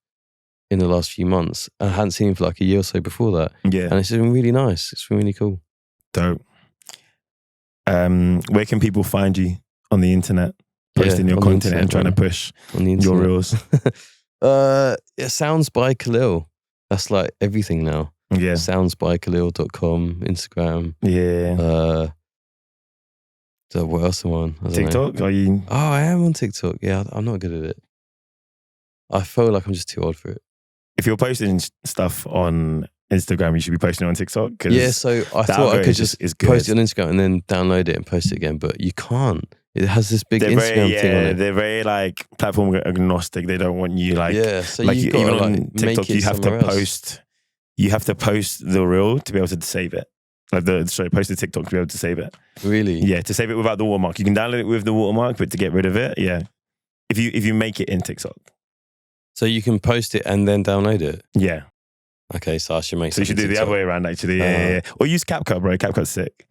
in the last few months. I hadn't seen him for like a year or so before that. Yeah. And it's been really nice. It's been really cool. Dope. Where can people find you on the internet? posting your on the content and internet, trying man. to push On the your internet. reels? It sounds by Khalil. That's like everything now. Yeah. Soundsbykhalil.com, Instagram. Yeah. So what else am I on? I don't know. TikTok? Are you? Oh, I am on TikTok. Yeah, I'm not good at it. I feel like I'm just too old for it. If you're posting stuff on Instagram, you should be posting it on TikTok. Yeah, so I thought I could just is post it on Instagram and then download it and post it again, but you can't. It has this big Instagram thing on it. They're very like platform agnostic. They don't want you like so like you even gotta, on like, TikTok make it you have to somewhere else. post. You have to post the reel to be able to save it. Like post the TikTok to be able to save it. Really? Yeah, to save it without the watermark. You can download it with the watermark, but to get rid of it, yeah. If you make it in TikTok. So you can post it and then download it? Yeah. Okay, so I should make So you should do the other way around actually. Yeah. Or use CapCut, bro. CapCut's sick.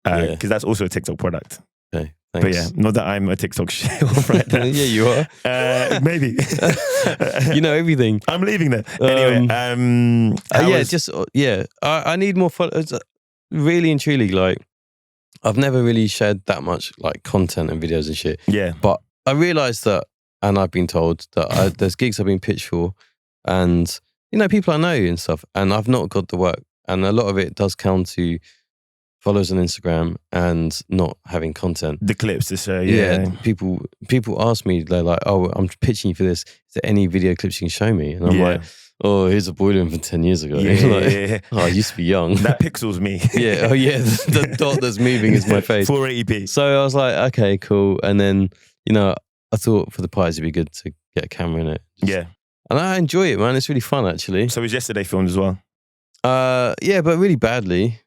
Because that's also a TikTok product. Okay, thanks. But yeah, not that I'm a TikTok shit right now. Yeah, you are. Maybe. You know everything. I'm leaving there. Anyway, I need more followers. Really and truly, like, I've never really shared that much like content and videos and shit. Yeah. But I realised that, and I've been told that there's gigs I've been pitched for, and you know, people I know and stuff, and I've not got the work, and a lot of it does count to followers on Instagram and not having content. The clips to show, people ask me, they're like, "Oh, I'm pitching you for this. Is there any video clips you can show me?" And I'm like, "Oh, here's a boiler from 10 years ago." Oh, I used to be young. That pixel's me. The dot that's moving is my face. 480p. So I was like, okay, cool. And then, you know, I thought for the prize it'd be good to get a camera in it. And I enjoy it, man. It's really fun, actually. So was yesterday filmed as well? Yeah, but really badly.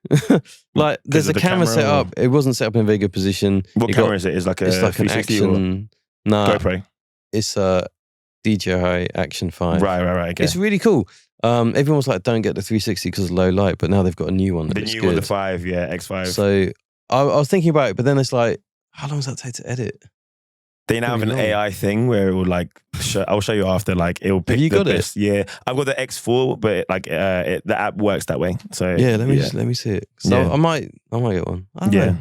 Like, there's a camera set up. It wasn't set up in a very good position. What camera is it? It's like an action. Nah, GoPro. It's a DJI Action 5. Right. Okay. It's really cool. Everyone was like, don't get the 360 because of low light, but now they've got a new one. The new one, the 5, X5. So I was thinking about it, but then it's like, how long does that take to edit? They now have an AI thing where it will like, I'll show you after, like it will pick the best. Yeah, I've got the X4, but like the app works that way. So yeah, let me see it. So I might get one. I don't know.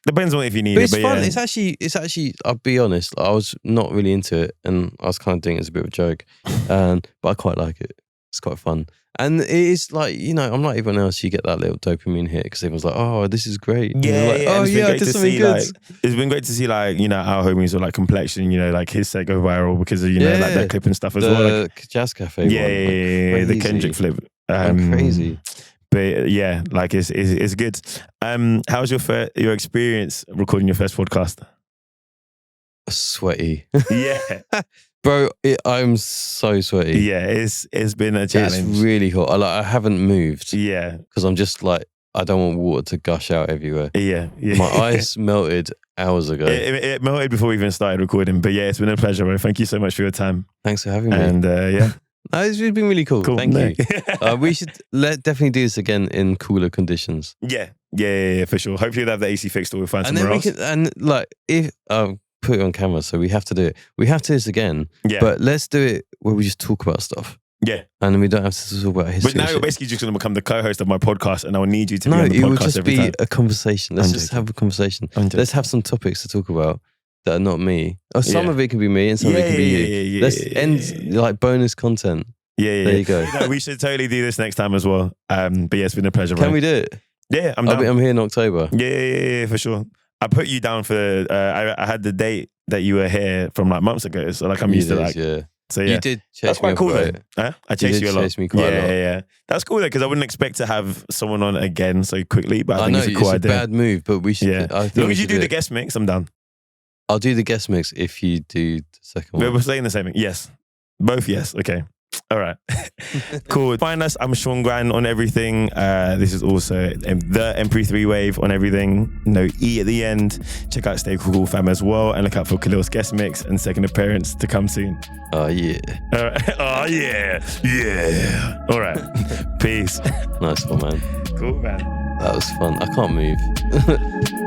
Depends on if you need but it. It's but fun. yeah. It's actually. I'll be honest. I was not really into it, and I was kind of doing it as a bit of a joke. But I quite like it. It's quite fun. And it is like, you know, I'm like everyone else. You get that little dopamine hit because everyone's like, "Oh, this is great." I did something good. Like, it's been great to see, like, you know, our homies with like Complexion. You know, like his set go viral because of, you know, like that clip and stuff as well. Like, Jazz Cafe. Yeah, the Kendrick flip. Crazy. But yeah, like it's good. How was your experience recording your first podcast? Sweaty. Yeah. Bro, I'm so sweaty. Yeah, it's been a challenge. It's really hot. I haven't moved. Yeah. Because I'm just like, I don't want water to gush out everywhere. Yeah. My ice melted hours ago. It melted before we even started recording. But yeah, it's been a pleasure, bro. Thank you so much for your time. Thanks for having me. And yeah. No, it's been really cool. Thank you. We should definitely do this again in cooler conditions. Yeah, for sure. Hopefully they'll have the AC fixed or we'll find and somewhere else. And like, if put it on camera, so we have to do it. We have to do this again. Yeah. But let's do it where we just talk about stuff. Yeah. And we don't have to talk about history. But now you're basically just going to become the co-host of my podcast and I'll need you to be on the podcast every time. No, it will just be a conversation. Let's just have a conversation. Let's have some topics to talk about that are not me. Or some of it can be me and some of it can be you. Let's end like bonus content. Yeah. There you go. No, we should totally do this next time as well. But yeah, it's been a pleasure, bro. Can we do it? Yeah, I'm down. I'm here in October. Yeah, for sure. I put you down for, I had the date that you were here from like months ago. So like I'm used to like. Yeah. So yeah. You did chase That's quite me cool though. Huh? I chased you a lot. Chase me quite a lot. Yeah. That's cool though, because I wouldn't expect to have someone on again so quickly. But I think it's a cool idea. It's a bad move, but we should. Yeah. As long as you do the guest mix, I'm down. I'll do the guest mix if you do the second one. We're saying the same thing. Yes. Both yes. Okay. All right. Cool. Find us. I'm Seán Gran on everything. This is also the MP3.WAV on everything. No E at the end. Check out Stay Cool Fam as well. And look out for Khalil's guest mix and second appearance to come soon. Oh, yeah. All right. Oh, yeah. Yeah. All right. Peace. Nice one, man. Cool, man. That was fun. I can't move.